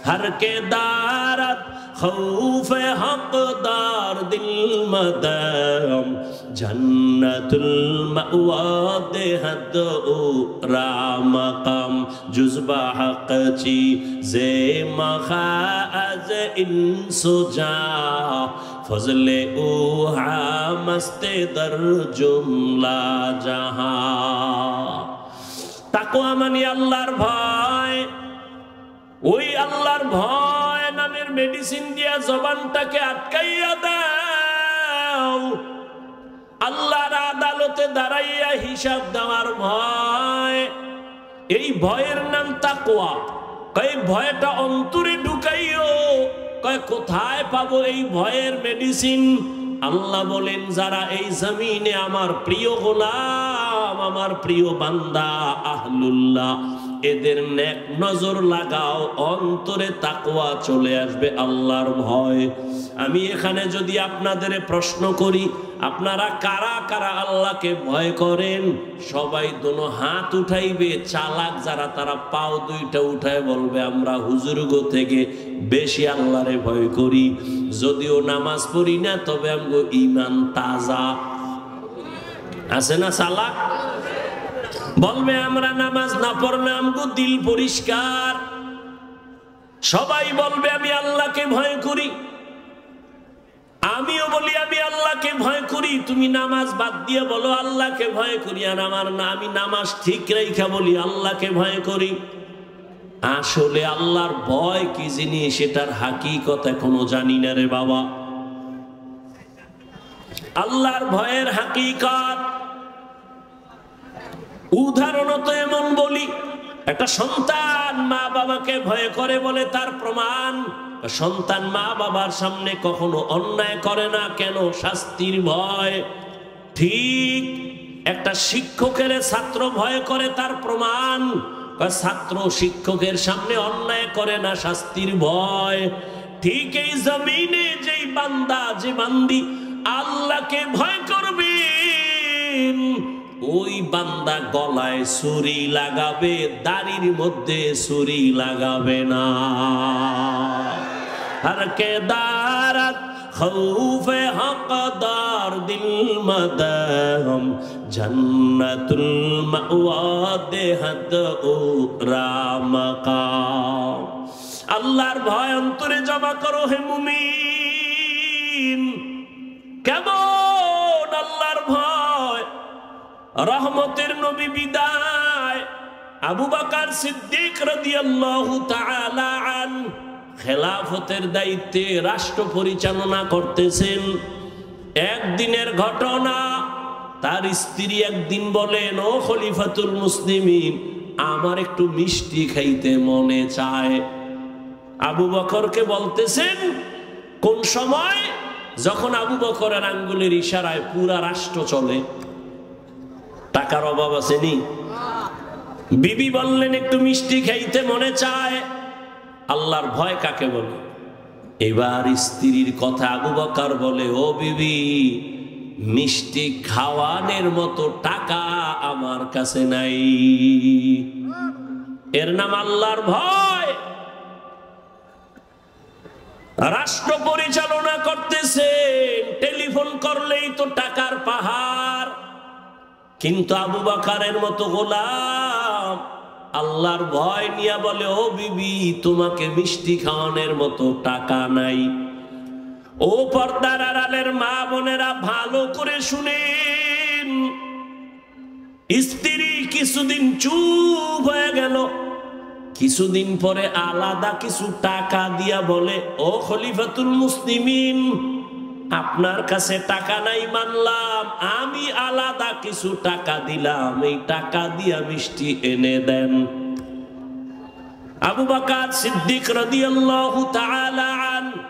S1: हर के दारत खौफ हकदार दिल मदम जन्नतुल मअवा देहद ओ रामकम जुज़बा हक़ची ज़े मखाज़ इंसुजा फज़ले उहा मस्ते दर जुमला जहां। ताकवा मानी अल्लाहर भय, ওই আল্লাহর ভয় নামের মেডিসিন দিয়া জবানটাকে আটকাইয়া দাও। আল্লাহর আদালতে দাঁড়াইয়া হিসাব দেওয়ার ভয়, এই ভয়ের নাম তাকওয়া। এই ভয়টা অন্তরে ঢুকাইও। কয় কোথায় পাবো এই ভয়ের মেডিসিন? আল্লাহ বলেন, যারা এই জমিনে আমার প্রিয় গোলাম, আমার প্রিয় বান্দা আহলুল্লাহ, এদের নেক নজর লাগাও, অন্তরে তাকওয়া চলে আসবে, আল্লাহর ভয়। আমি এখানে যদি আপনাদের প্রশ্ন করি, আপনারা কারা কারা আল্লাহকে ভয় করেন? সবাই দোনো হাত উঠাইবে। চালাক যারা, তারা পাও দুইটা উঠায় বলবে, আমরা হুজুরগো থেকে বেশি আল্লাহরে ভয় করি। যদিও নামাজ পড়ি না, তবে আমগো ঈমান তাজা আছে না? চালাক বলবে, আমরা নামাজ না পড়লে আমগো দিল পরিষ্কার। সবাই বলবে আমি আল্লাহকে ভয় করি। আমিও বলি আমি আল্লাহকে ভয় করি। তুমি নামাজ বাদ দিয়ে বলো আল্লাহকে ভয় করি, আর আমার না, আমি নামাজ ঠিক রেখা বলি আল্লাহকে ভয় করি। আসলে আল্লাহর ভয় কি জিনিস, সেটার হাকিকত এখনো জানি না রে বাবা। আল্লাহর ভয়ের হাকিকত উদাহরণত এমন বলি, একটা সন্তান মা বাবাকে ভয় করে বলে তার প্রমাণ, সন্তান মা বাবার সামনে কখনো অন্যায় করে না। কেন? শাস্তির ভয়। ঠিক একটা শিক্ষকের ছাত্র ভয় করে, তার প্রমাণ, ছাত্র শিক্ষকের সামনে অন্যায় করে না, শাস্তির ভয়। ঠিক এই জমিনে যেই বান্দা, যে বান্দি আল্লাহকে ভয় করবে, ওই বান্দা গলায় ছুরি লাগাবে, দাড়ির মধ্যে ছুরি লাগাবে না। हर के दारत खौफ हक़दार दिल मदम जन्नतुल मअवा देहद ओ रामकाम। আল্লাহর ভয় অন্তরে জমা করো হে মুমিন। কেমন আল্লাহর ভয়? রহমতের নবী বিদায়, আবু বকর সিদ্দিক রাদিয়াল্লাহু তাআলা আনহু খেলাফতের দায়িত্বে রাষ্ট্র পরিচালনা করতেছেন। একদিনের ঘটনা, তার স্ত্রী একদিন বলেন, ও খলিফাতুল মুসলিমিন, আমার একটু মিষ্টি খাইতে মনে চায়। আবু বকরকে বলতেছেন, কোন সময়? যখন আবু বকরের আঙ্গুলের ইশারায় পুরা রাষ্ট্র চলে। টাকার অভাব আসেনি? বিবি বললেন, একটু মিষ্টি খাইতে মনে চায়। আল্লাহর ভয় কাকে বলে? এবার স্ত্রীর কথা আবু বকর বলে, ও বিবি, মিষ্টি খাওয়ানোর মতো টাকা আমার কাছে নাই। এর নাম আল্লাহর ভয়। রাষ্ট্র পরিচালনা করতেছেন, টেলিফোন করলেই তো টাকার পাহাড়, কিন্তু আবু বকরের মতো গোলাম আল্লাহর ভয় নিয়ে বলে, ও বিবি, তোমাকে মিষ্টি খাওয়ানোর মতো টাকা নাই। ও পর্দার আড়ালের মা বোনেরা, ভালো করে শুনেন। স্ত্রী কিছুদিন চুপ হয়ে গেল, কিছুদিন পরে আলাদা কিছু টাকা দিয়া বলে, ও খলিফাতুল মুসলিমিন, আপনার কাছে টাকা নাই মানলাম, আমি আলাদা কিছু টাকা দিলাম, এই টাকা দিয়া মিষ্টি এনে দেন। আবু বকর সিদ্দিক রাদিয়াল্লাহু তাআলা আনহু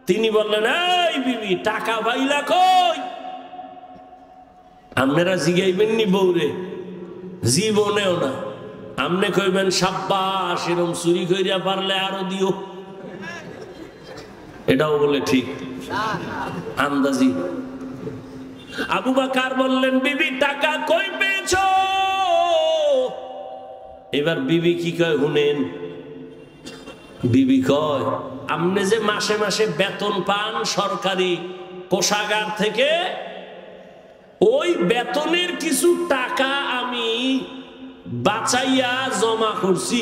S1: তিনি বললেন, এই বিবি টাকা পাইলা কই? আপনারা জিগাইবেন নি বউরে? জীবনেও না। আমনে কইবেন সাব্বাস, এরম চুরি কইরা পারলে আরো দিও। এটাও বলে ঠিক আন্দাজি। আবু বকর বললেন, বিবি টাকা কই পেয়েছো? এবার বিবি কি কয় শুনেন। বিবি কয়, আপনি যে মাসে মাসে বেতন পান সরকারি কোষাগার থেকে, ওই বেতনের কিছু টাকা আমি বাঁচাইয়া জমা করছি।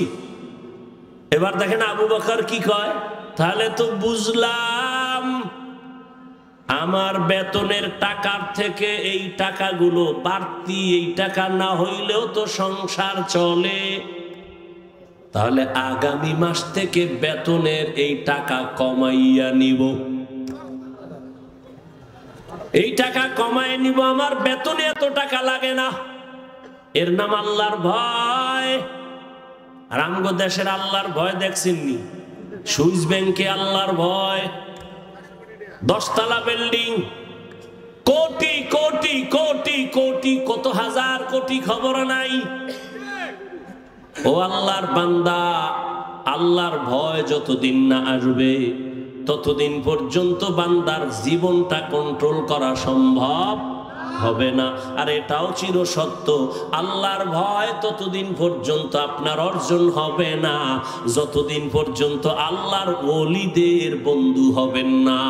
S1: এবার দেখেন আবু বকর কি কয়, তাহলে তো বুঝলাম আমার বেতনের টাকার থেকে এই টাকাগুলো বাড়তি, এই টাকা না হইলেও তো সংসার চলে। তাহলে আগামী মাস থেকে বেতনের এই টাকা কমাইয়া নিব, এই টাকা কমায় নিব, আমার বেতনে এত টাকা লাগে না। এর নাম আল্লাহর ভয়। আর আমগো দেশের আল্লাহর ভয় দেখছেননি? সুইস ব্যাংকে আল্লাহর ভয়, 10 তলা বিল্ডিং, কোটি কোটি কোটি কোটি, কত হাজার কোটি খবর নাই। ও আল্লাহর বান্দা, আল্লাহর ভয় যতদিন না আসবে ততদিন পর্যন্ত বান্দার জীবনটা কন্ট্রোল করা সম্ভব হবে না। আর এটাও চির সত্য, আল্লাহর ভয় ততদিন পর্যন্ত আপনার অর্জন হবে না যতদিন পর্যন্ত আল্লাহর ওলিদের বন্ধু হবেন না।